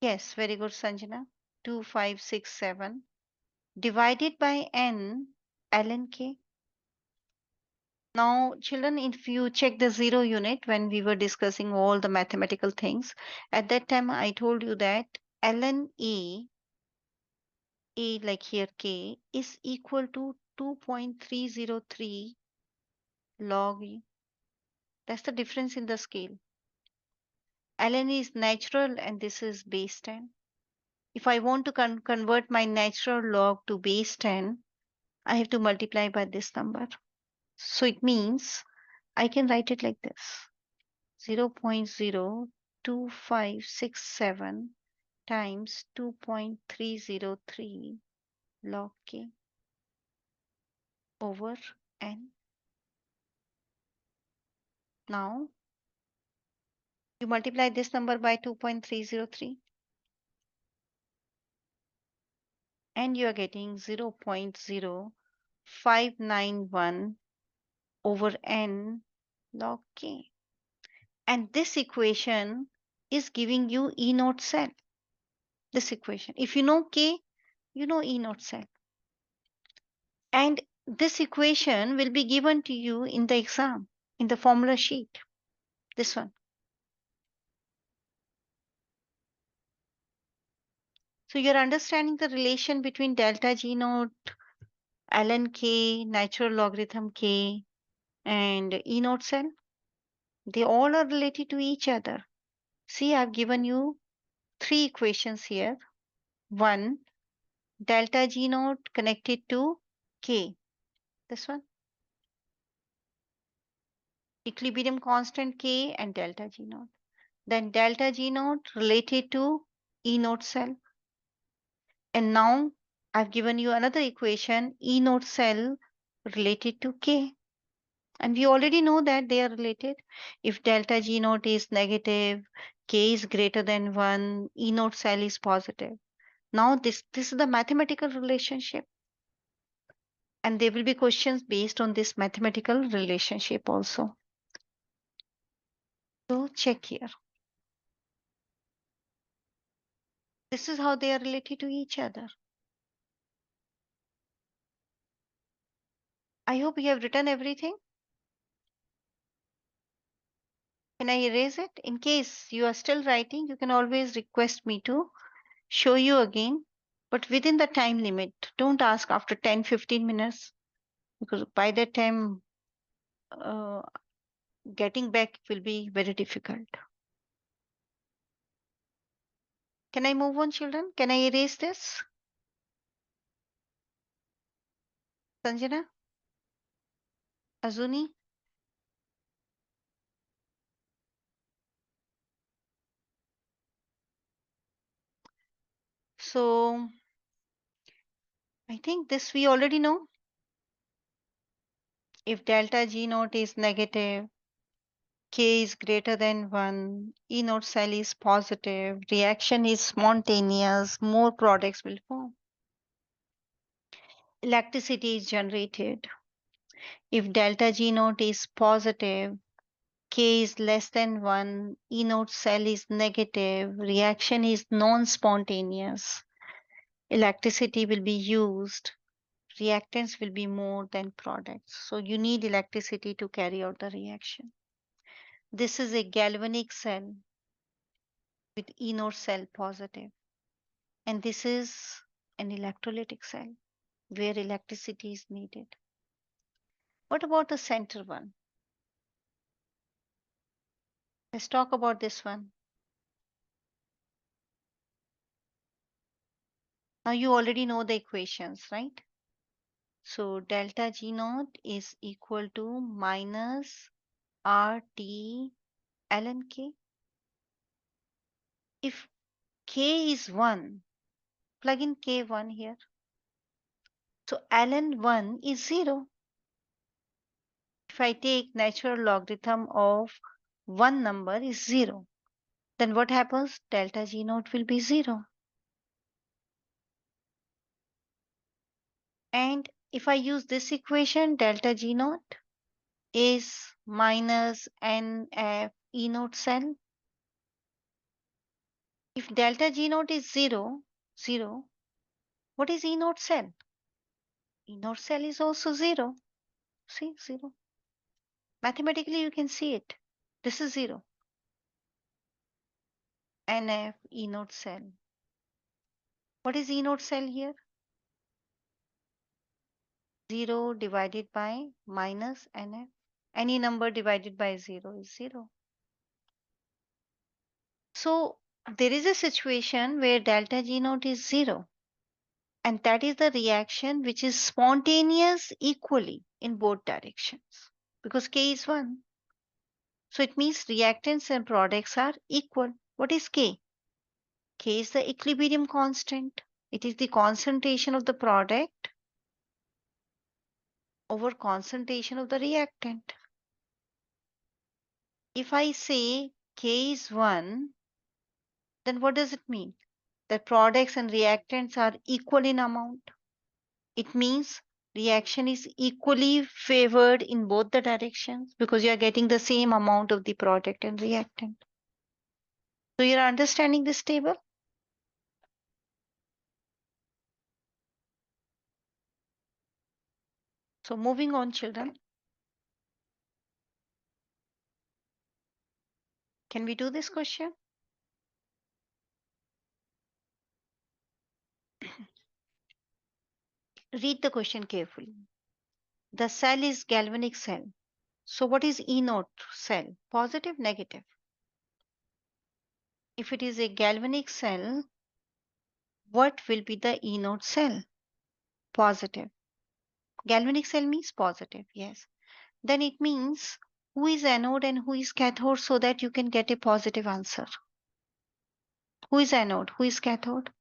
Yes, very good, Sanjana. 2567 divided by N ln K. Now, children, if you check the zero unit when we were discussing all the mathematical things, at that time I told you that ln A like here K, is equal to 2.303 log E. That's the difference in the scale. ln is natural and this is base 10. If I want to convert my natural log to base 10, I have to multiply by this number. So it means I can write it like this. 0.02567 times 2.303 log K over N. Now, you multiply this number by 2.303 and you are getting 0.0591 over N log K. And this equation is giving you E naught cell. This equation. If you know K, you know E naught cell. And this equation will be given to you in the exam, in the formula sheet. This one. So you're understanding the relation between delta G naught, ln K, natural logarithm K, and E naught cell. They all are related to each other. See, I've given you 3 equations here. One, delta G naught connected to K. This one. Equilibrium constant K and delta G naught. Then delta G naught related to E naught cell. And now I've given you another equation, E naught cell related to K. And we already know that they are related. If delta G naught is negative, K is greater than 1, E naught cell is positive. Now this is the mathematical relationship. And there will be questions based on this mathematical relationship also. So check here. This is how they are related to each other. I hope you have written everything. Can I erase it? In case you are still writing, you can always request me to show you again, but within the time limit. Don't ask after 10-15 minutes because by that time uh, getting back will be very difficult. Can I move on, children? Can I erase this? Sanjana? Azuni? So I think this we already know. If delta G naught is negative, K is greater than 1, E naught cell is positive, reaction is spontaneous, more products will form. Electricity is generated. If delta G naught is positive, K is less than 1, E node cell is negative, reaction is non-spontaneous, electricity will be used, reactants will be more than products. So you need electricity to carry out the reaction. This is a galvanic cell with E node cell positive, and this is an electrolytic cell where electricity is needed. What about the center one? Let's talk about this one. Now you already know the equations, right? So delta G naught is equal to minus RT ln K. If K is 1, plug in K1 here. So ln 1 is 0. If I take natural logarithm of one number is 0, then what happens? Delta G naught will be 0. And if I use this equation, delta G naught is minus NF E naught cell. If delta G naught is 0, 0, what is E naught cell? E naught cell is also 0. See, 0. Mathematically, you can see it. This is 0. NF E naught cell. What is E naught cell here? 0 divided by minus NF. Any number divided by 0 is 0. So there is a situation where delta G naught is 0. And that is the reaction which is spontaneous equally in both directions. Because K is 1. So it means reactants and products are equal. What is K? K is the equilibrium constant. It is the concentration of the product over concentration of the reactant. If I say K is 1, then what does it mean? That products and reactants are equal in amount. It means reaction is equally favored in both the directions because you are getting the same amount of the product and reactant. So you're understanding this table? So moving on, children. Can we do this question? Read the question carefully. The cell is galvanic cell. So what is E naught cell? Positive, negative? If it is a galvanic cell, what will be the E naught cell? Positive. Galvanic cell means positive, yes. Then it means who is anode and who is cathode so that you can get a positive answer. Who is anode? Who is cathode?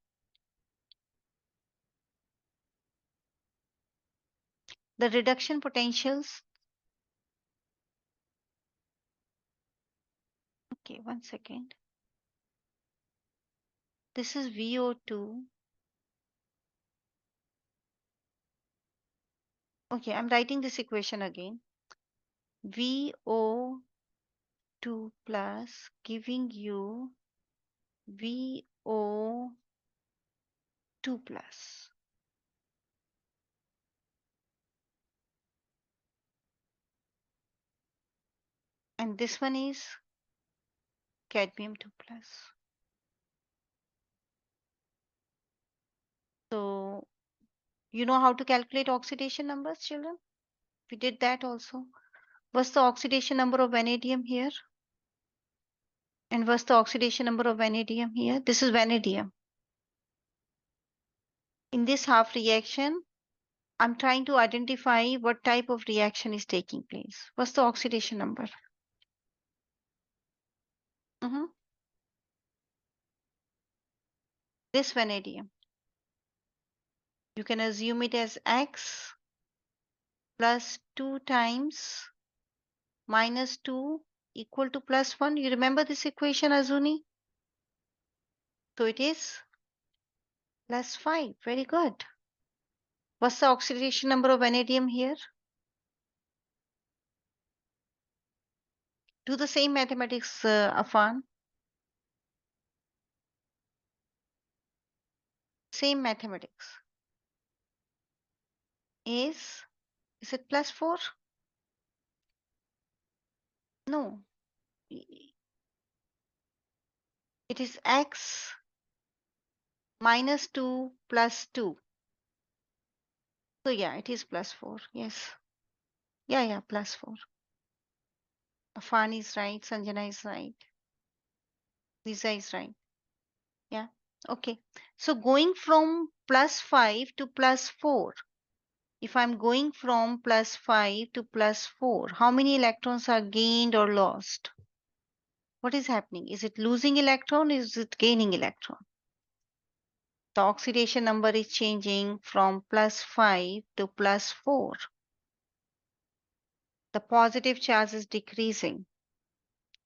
The reduction potentials. Okay, one second. This is VO2. Okay, I'm writing this equation again. VO2 plus giving you VO2 plus. And this one is cadmium 2 plus. So you know how to calculate oxidation numbers, children? We did that also. What's the oxidation number of vanadium here? And what's the oxidation number of vanadium here? This is vanadium. In this half reaction, I'm trying to identify what type of reaction is taking place. What's the oxidation number? Mhm. This vanadium. You can assume it as X plus 2 times minus 2 equal to plus 1. You remember this equation, Azuni? So it is plus 5. Very good. What's the oxidation number of vanadium here? Do the same mathematics, Afan. Same mathematics. Is it plus 4? No. It is x minus 2 plus 2. So yeah, it is plus 4. Yes. Yeah, plus 4. Afan is right. Sanjana is right. Lisa is right. Yeah. Okay. So going from plus 5 to plus 4. If I'm going from plus 5 to plus 4, how many electrons are gained or lost? What is happening? Is it losing electron? Is it gaining electron? The oxidation number is changing from plus 5 to plus 4. The positive charge is decreasing,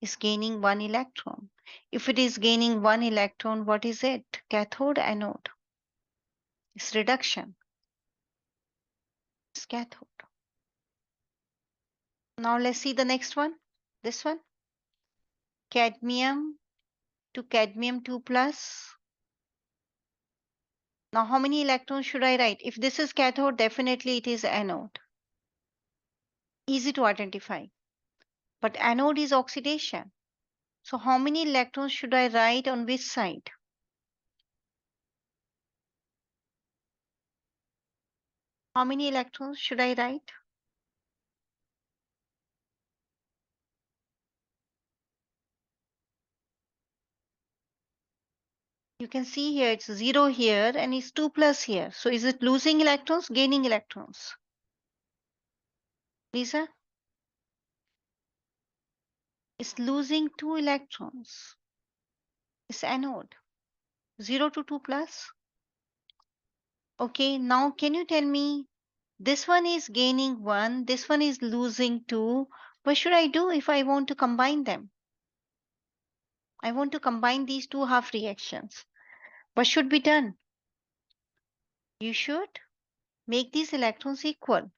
is gaining 1 electron. If it is gaining 1 electron, what is it? Cathode, anode. It's reduction. It's cathode. Now let's see the next one. This one. Cadmium to cadmium 2 plus. Now how many electrons should I write? If this is cathode, definitely it is anode. Easy to identify. But anode is oxidation. So how many electrons should I write on which side? How many electrons should I write? You can see here it's 0 here and it's 2 plus here. So is it losing electrons, gaining electrons? Lisa? It's losing 2 electrons. It's anode. 0 to 2 plus. Okay, now can you tell me this one is gaining 1, this one is losing 2. What should I do if I want to combine them? I want to combine these two half reactions. What should be done? You should make these electrons equal.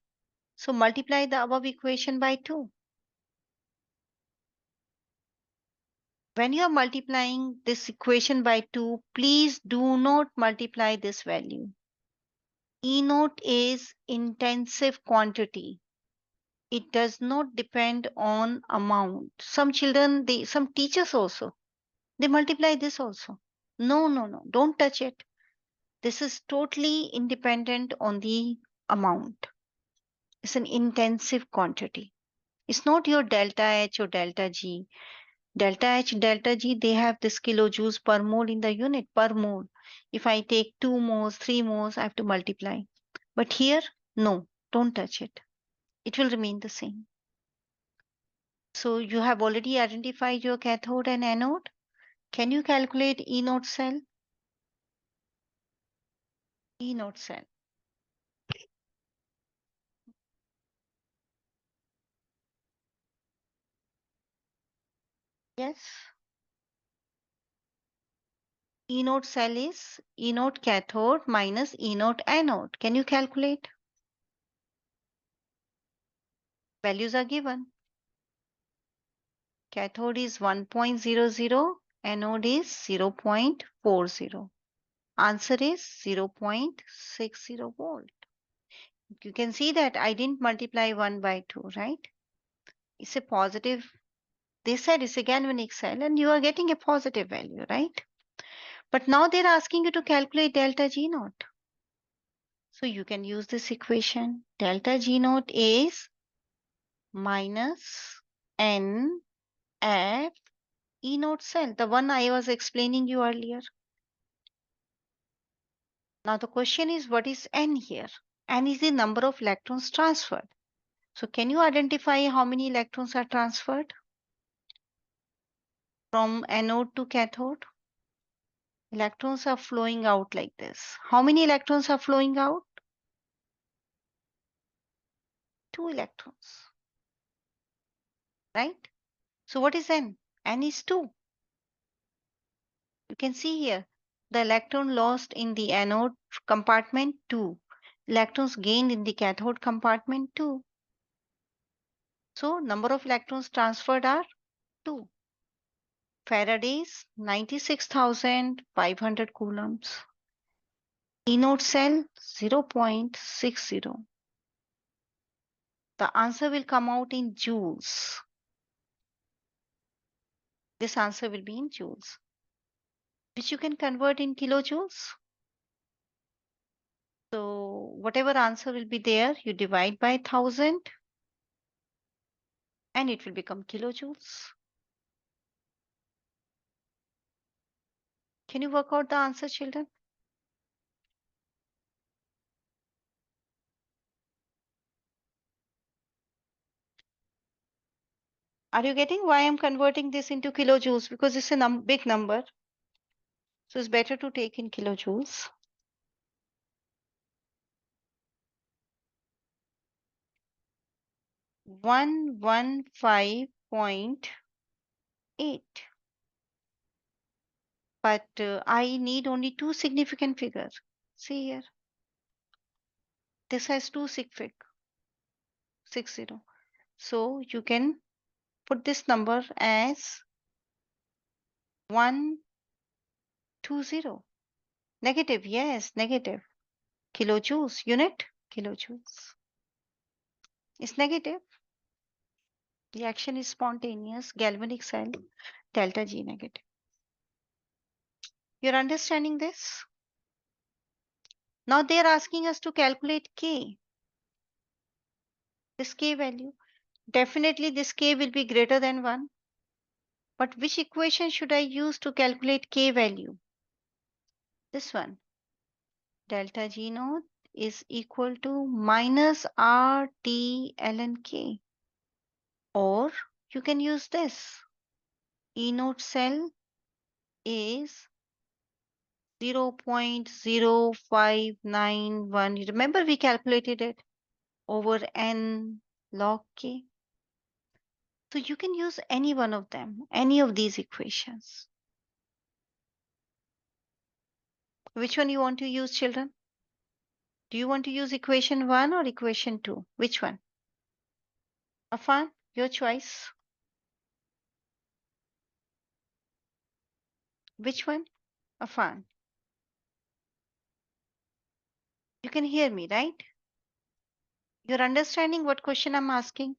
So multiply the above equation by 2. When you are multiplying this equation by 2, please do not multiply this value. E naught is intensive quantity. It does not depend on amount. Some children, some teachers also, they multiply this also. No, don't touch it. This is totally independent on the amount. It's an intensive quantity. It's not your delta H or delta G. Delta H, delta G, they have this kilojoules per mole in the unit per mole. If I take 2 moles, 3 moles, I have to multiply. But here, no, don't touch it. It will remain the same. So you have already identified your cathode and anode. Can you calculate E naught cell? E naught cell. Yes. E naught cell is E naught cathode minus E naught anode. Can you calculate? Values are given. Cathode is 1.00, anode is 0.40. Answer is 0.60 volt. You can see that I didn't multiply 1 by 2, right? It's a positive. They said it's a galvanic cell and you are getting a positive value, right? But now they're asking you to calculate delta G naught. So you can use this equation. Delta G naught is minus N at E naught cell, the one I was explaining you earlier. Now the question is, what is N here? N is the number of electrons transferred. So can you identify how many electrons are transferred from anode to cathode? Electrons are flowing out like this. How many electrons are flowing out? 2 electrons, right? So what is N? N is 2. You can see here, the electron lost in the anode compartment 2. Electrons gained in the cathode compartment 2. So number of electrons transferred are 2. Faraday's 96,500 coulombs. Inode cell 0.60. The answer will come out in joules. This answer will be in joules, which you can convert in kilojoules. So whatever answer will be there, you divide by 1000 and it will become kilojoules. Can you work out the answer, children? Are you getting why I'm converting this into kilojoules? Because it's a big number. So it's better to take in kilojoules. 115.8. But I need only two significant figures. See here. This has two sig fig, 60. So you can put this number as 120. Negative, yes, negative. Kilojoules, unit, kilojoules. It's negative. The action is spontaneous, galvanic cell, delta G negative. You're understanding this? Now they're asking us to calculate K. This K value. Definitely this K will be greater than 1. But which equation should I use to calculate K value? This one. Delta G naught is equal to minus RT ln K. Or you can use this. E naught cell is 0.0591. You remember we calculated it over n log K. So you can use any one of them, any of these equations. Which one you want to use, children? Do you want to use equation 1 or equation 2? Which one? Afan, your choice. Which one? Afan. You can hear me, right? You're understanding what question I'm asking?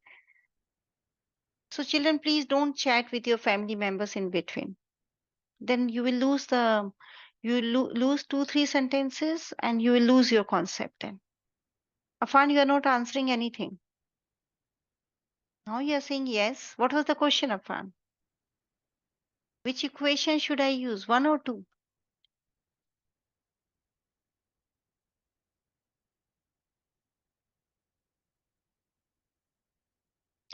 So children, please don't chat with your family members in between. Then you will lose lose 2, 3 sentences and you will lose your concept then. Afan, you are not answering anything. Now you are saying yes. What was the question, Afan? Which equation should I use, 1 or 2?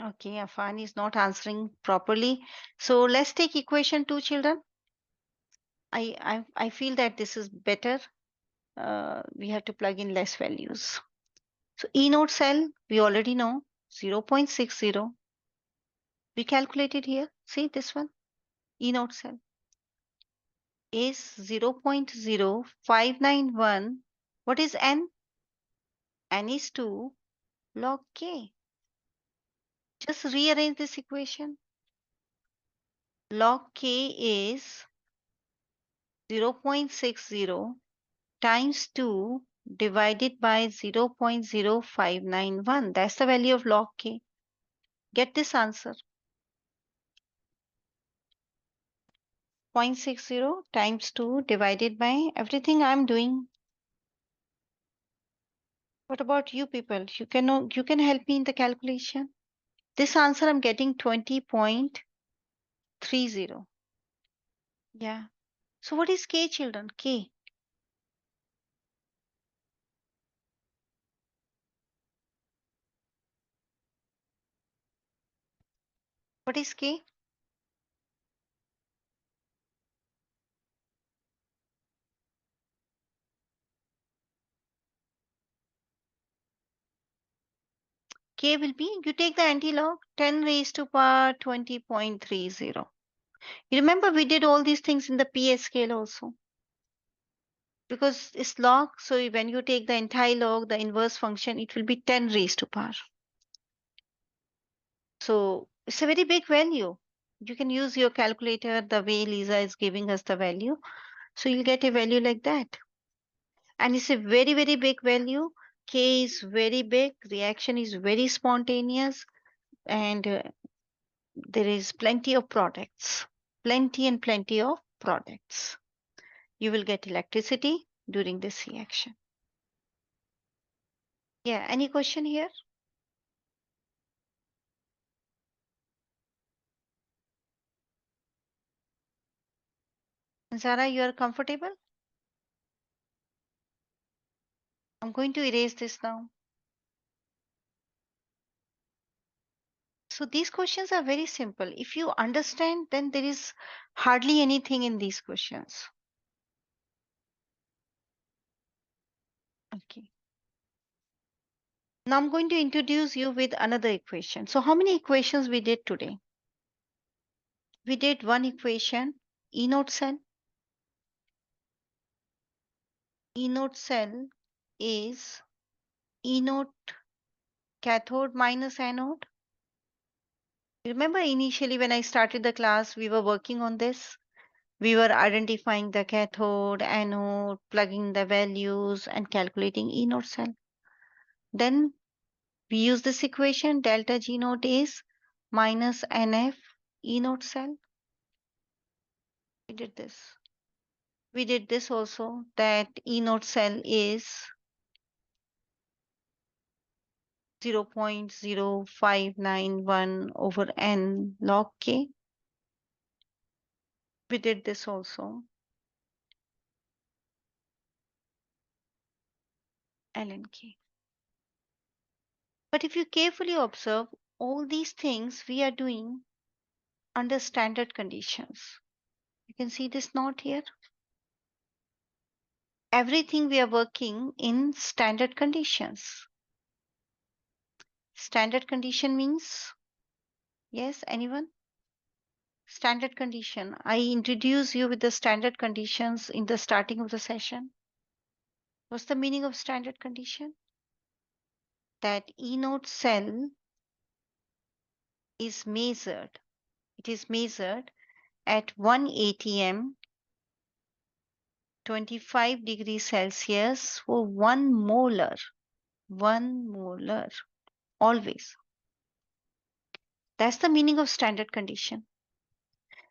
Okay, Afan is not answering properly. So let's take equation 2, children. I feel that this is better. We have to plug in less values. So E node cell, we already know 0.60. We calculated here. See this one, E node cell is 0.0591. What is N? N is 2 log K. Just rearrange this equation. Log K is 0.60 times 2 divided by 0.0591. That's the value of log K. Get this answer. 0.60 times 2 divided by everything I'm doing. What about you people? You can help me in the calculation. This answer I'm getting 20.30. Yeah. So what is K, children? K. What is K? K will be, you take the anti-log, 10 raised to power 20.30. You remember we did all these things in the PS scale also. Because it's log, so when you take the anti-log, the inverse function, it will be 10 raised to power. So it's a very big value. You can use your calculator the way Lisa is giving us the value. So you'll get a value like that. And it's a very, very big value. K is very big, reaction is very spontaneous, and there is plenty of products. Plenty and plenty of products. You will get electricity during this reaction. Yeah, any question here? Zara, you are comfortable? I'm going to erase this now. So these questions are very simple. If you understand, then there is hardly anything in these questions. Okay. Now I'm going to introduce you with another equation. So how many equations we did today? We did one equation, E naught cell. E naught cell is E naught cathode minus anode. Remember initially when I started the class, we were working on this. We were identifying the cathode, anode, plugging the values and calculating E naught cell. Then we use this equation, delta G naught is minus NF E naught cell. We did this. We did this also, that E naught cell is 0.0591 over N log K. We did this also, ln K. But if you carefully observe, all these things we are doing under standard conditions. You can see this note here. Everything we are working in standard conditions. Standard condition means, yes, anyone? Standard condition. I introduce you with the standard conditions in the starting of the session. What's the meaning of standard condition? That E naught cell is measured. It is measured at 1 atm 25 degrees Celsius for 1 molar. 1 molar. Always. That's the meaning of standard condition.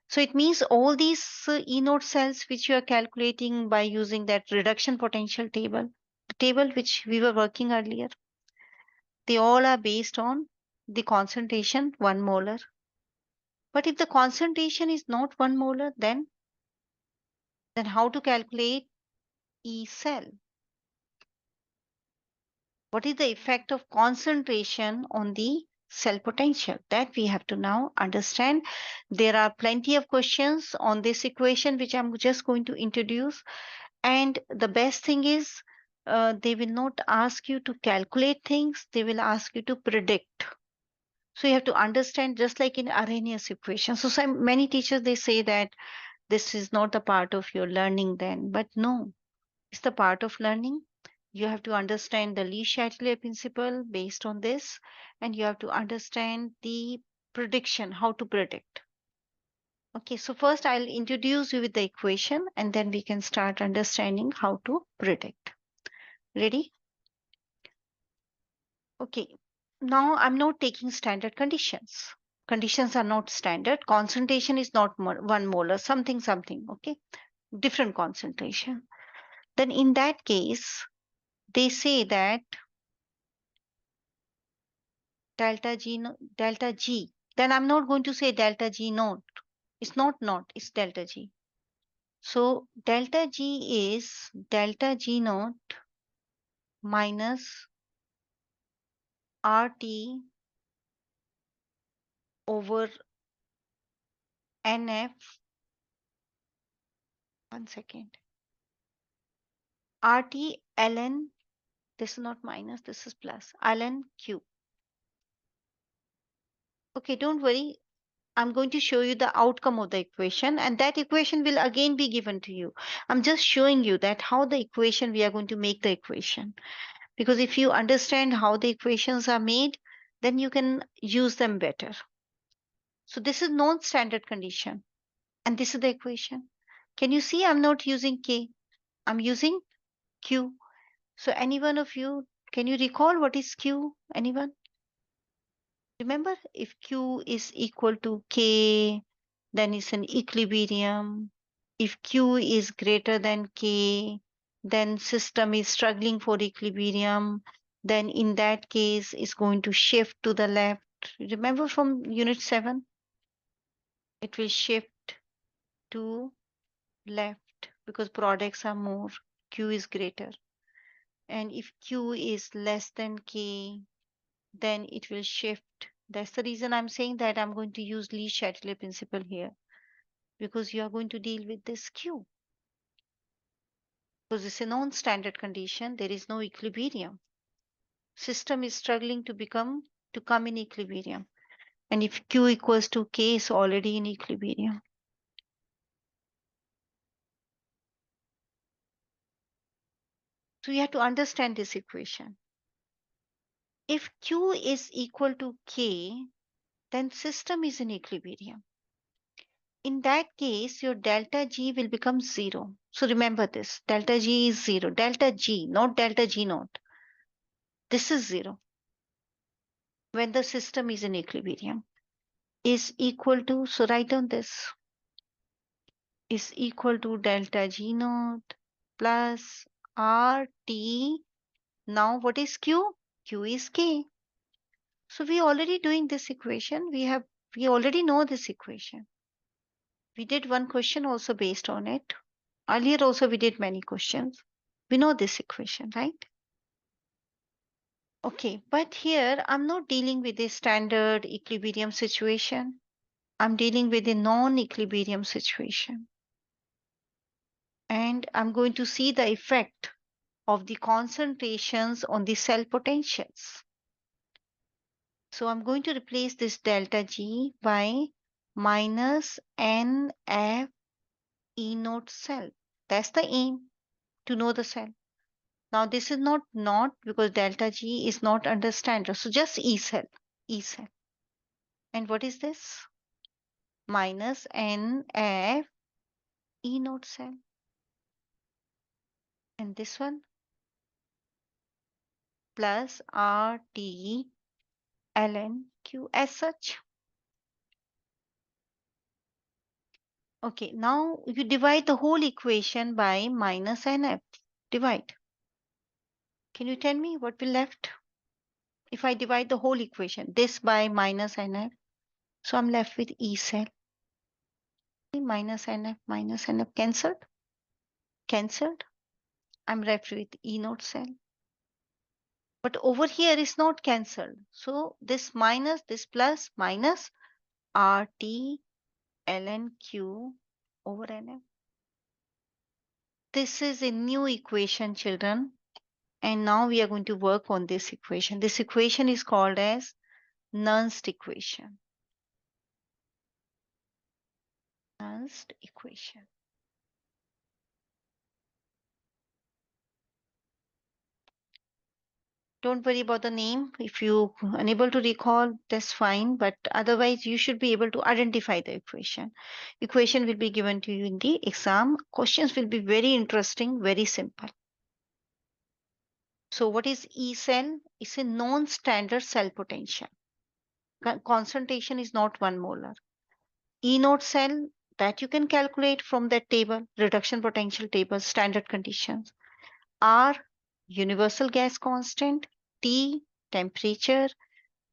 So it means all these E naught cells which you are calculating by using that reduction potential table, the table which we were working earlier, they all are based on the concentration 1 molar. But if the concentration is not 1 molar, then how to calculate E cell? What is the effect of concentration on the cell potential? That we have to now understand. There are plenty of questions on this equation which I'm just going to introduce. And the best thing is they will not ask you to calculate things, they will ask you to predict. So you have to understand, just like in Arrhenius equation. So many teachers, they say that this is not a part of your learning then, but no, it's the part of learning. You have to understand the Lee-Chatelier principle based on this, and you have to understand the prediction, how to predict. Okay, so first I'll introduce you with the equation, and then we can start understanding how to predict. Ready? Okay, now I'm not taking standard conditions. Conditions are not standard. Concentration is not 1 molar, something, okay? Different concentration. Then in that case, they say that delta G. Then I'm not going to say delta G naught. It's not, it's delta G. So delta G is delta G naught minus RT over NF. 1 second. RT ln, this is not minus, this is plus, ln Q. Okay, don't worry. I'm going to show you the outcome of the equation, and that equation will again be given to you. I'm just showing you that how the equation, we are going to make the equation. Because if you understand how the equations are made, then you can use them better. So this is non-standard condition. And this is the equation. Can you see I'm not using K? I'm using Q. So any one of you, can you recall what is Q? Anyone? Remember, if Q is equal to K, then it's an equilibrium. If Q is greater than K, then system is struggling for equilibrium. Then in that case, it's going to shift to the left. Remember from unit 7? It will shift to left because products are more. Q is greater. And if Q is less than K, then it will shift. That's the reason I'm saying that I'm going to use Lee-Chatelier principle here, because you are going to deal with this Q. Because it's a non-standard condition, there is no equilibrium. System is struggling to come in equilibrium. And if Q equals to K, it's already in equilibrium. So you have to understand this equation. If Q is equal to K, then system is in equilibrium. In that case, your delta G will become 0. So remember this, delta G is 0. Delta G, not delta G naught. This is 0 when the system is in equilibrium. Is equal to, so write down this, is equal to delta G naught plus RT. Now what is Q? Q is K. So we already doing this equation. We already know this equation. We did one question also based on it. Earlier also we did many questions. We know this equation, right? Okay, but here I'm not dealing with a standard equilibrium situation. I'm dealing with a non-equilibrium situation. And I'm going to see the effect of the concentrations on the cell potentials. So I'm going to replace this delta G by minus NF E naught cell. That's the aim, to know the cell. Now this is not because delta G is not under standard. So just E cell, E cell. And what is this? Minus NF E naught cell. And this one plus RT ln Q as such. Okay, now you divide the whole equation by minus NF. Divide. Can you tell me what will left? If I divide the whole equation, this by minus NF, so I'm left with E cell. Minus NF cancelled. Cancelled. I'm left with E naught cell. But over here is not cancelled. So this minus, this plus, minus RT ln Q over NF. This is a new equation, children. And now we are going to work on this equation. This equation is called as Nernst equation. Nernst equation. Don't worry about the name. If you are unable to recall, that's fine. But otherwise, you should be able to identify the equation. Equation will be given to you in the exam. Questions will be very interesting, very simple. So what is E cell? It's a non-standard cell potential. Concentration is not 1 molar. E naught cell, that you can calculate from that table, reduction potential table, standard conditions. R, universal gas constant. T, temperature.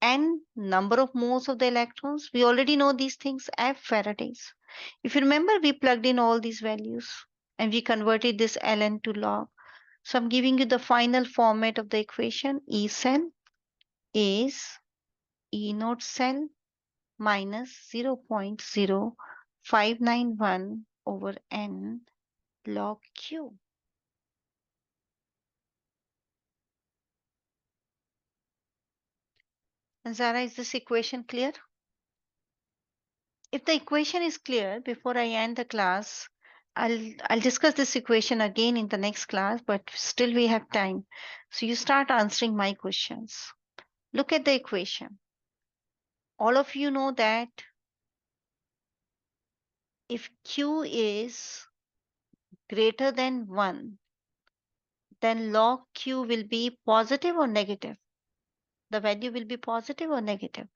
N, number of moles of the electrons. We already know these things. F, Faraday's. If you remember, we plugged in all these values and we converted this ln to log. So I'm giving you the final format of the equation. E cell is E naught cell minus 0.0591 over N log Q. And Zara, is this equation clear? If the equation is clear, before I end the class, I'll discuss this equation again in the next class, but still we have time. So you start answering my questions. Look at the equation. All of you know that If Q is greater than 1, then log Q will be positive or negative. The value will be positive or negative.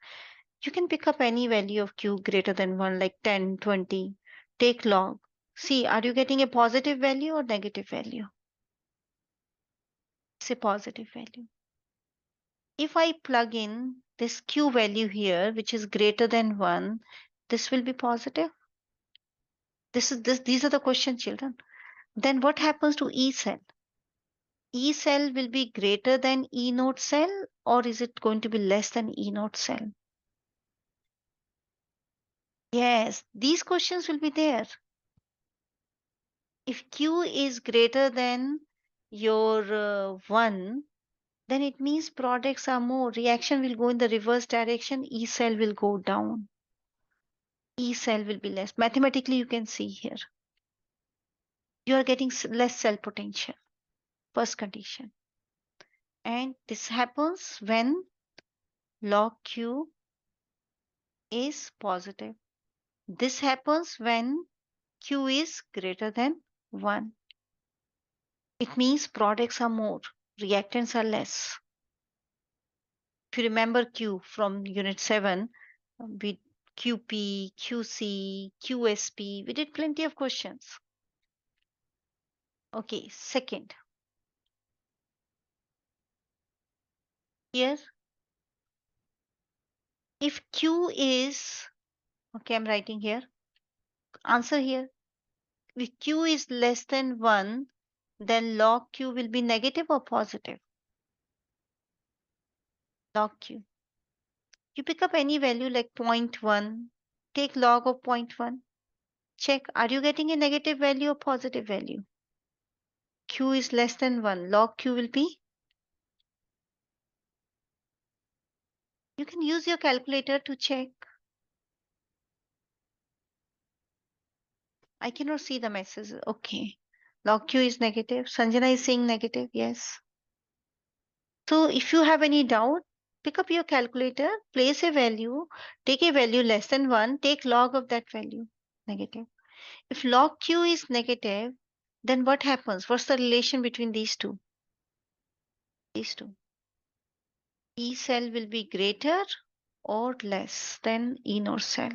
You can pick up any value of Q greater than 1, like 10, 20. Take log. See, are you getting a positive value or negative value? It's a positive value. If I plug in this Q value here, which is greater than 1, this will be positive. These are the questions, children. Then what happens to E cell? E cell will be greater than E node cell, or is it going to be less than E node cell? Yes, these questions will be there. If Q is greater than your 1, then it means products are more. Reaction will go in the reverse direction. E cell will go down. E cell will be less. Mathematically, you can see here. You are getting less cell potential. First condition. And this happens when log Q is positive. This happens when Q is greater than 1. It means products are more, reactants are less. If you remember Q from unit 7, we QP, QC, QSP, we did plenty of questions. Okay, second. Here, if Q is, okay, I'm writing here, answer here. If Q is less than 1, then log Q will be negative or positive? Log Q. You pick up any value like 0.1, take log of 0.1. Check, are you getting a negative value or positive value? Q is less than 1. Log Q will be? You can use your calculator to check. I cannot see the message. Okay. Log Q is negative. Sanjana is saying negative. Yes. So if you have any doubt, pick up your calculator, place a value, take a value less than 1, take log of that value, negative. If log Q is negative, then what happens? What's the relation between these two? These two. E cell will be greater or less than E node cell.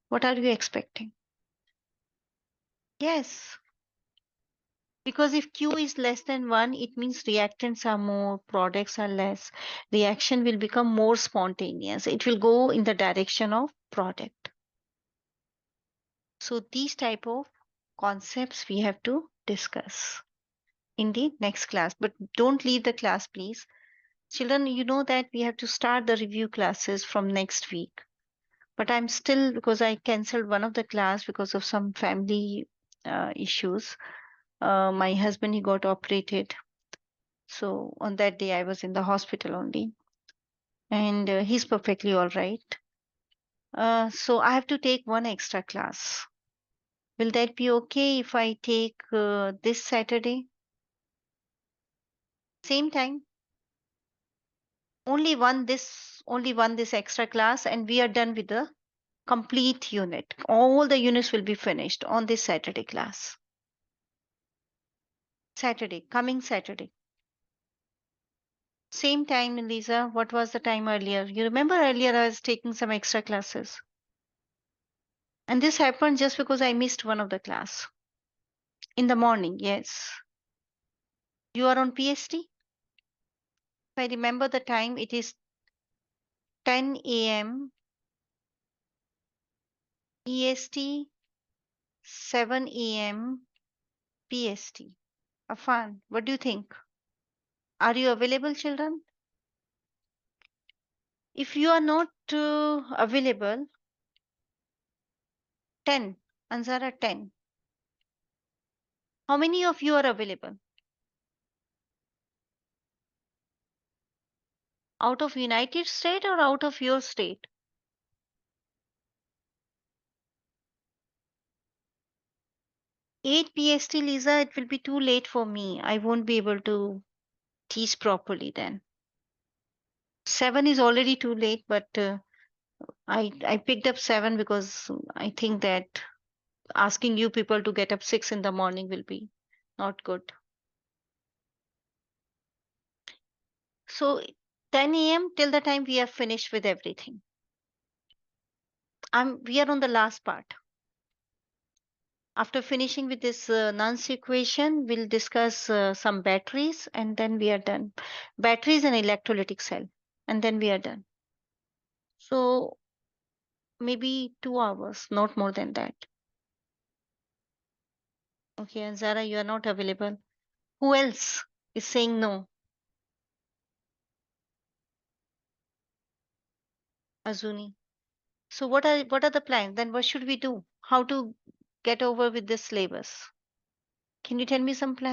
What are you expecting? Yes, because if Q is less than 1, it means reactants are more, products are less. Reaction will become more spontaneous. It will go in the direction of product. So these type of concepts we have to discuss in the next class. But don't leave the class, please. Children, you know that we have to start the review classes from next week. But I'm still, because I cancelled one of the class because of some family issues. My husband, he got operated. So on that day, I was in the hospital only. And he's perfectly all right. So I have to take one extra class. Will that be okay if I take this Saturday? Same time. Only one this extra class, and we are done with the complete unit. All the units will be finished on this Saturday class. Saturday, coming Saturday. Same time, Lisa. What was the time earlier? You remember earlier I was taking some extra classes. And this happened just because I missed one of the class. In the morning, yes. You are on PST? If I remember the time, it is 10 a.m. EST, 7 a.m. PST. Afan, what do you think? Are you available, children? If you are not available, 10. Anzara, 10. How many of you are available? Out of United States or out of your state? 8 PST, Lisa, it will be too late for me. I won't be able to teach properly then. 7 is already too late, but I picked up 7 because I think that asking you people to get up 6 in the morning will be not good. So 10 a.m. till the time we have finished with everything. We are on the last part. After finishing with this Nernst equation, we'll discuss some batteries and then we are done. Batteries and electrolytic cell, and then we are done. So maybe 2 hours, not more than that. Okay, and Zara, you are not available. Who else is saying no? Azuni. So what are the plans? Then what should we do? How to get over with this syllabus? Can you tell me some plans?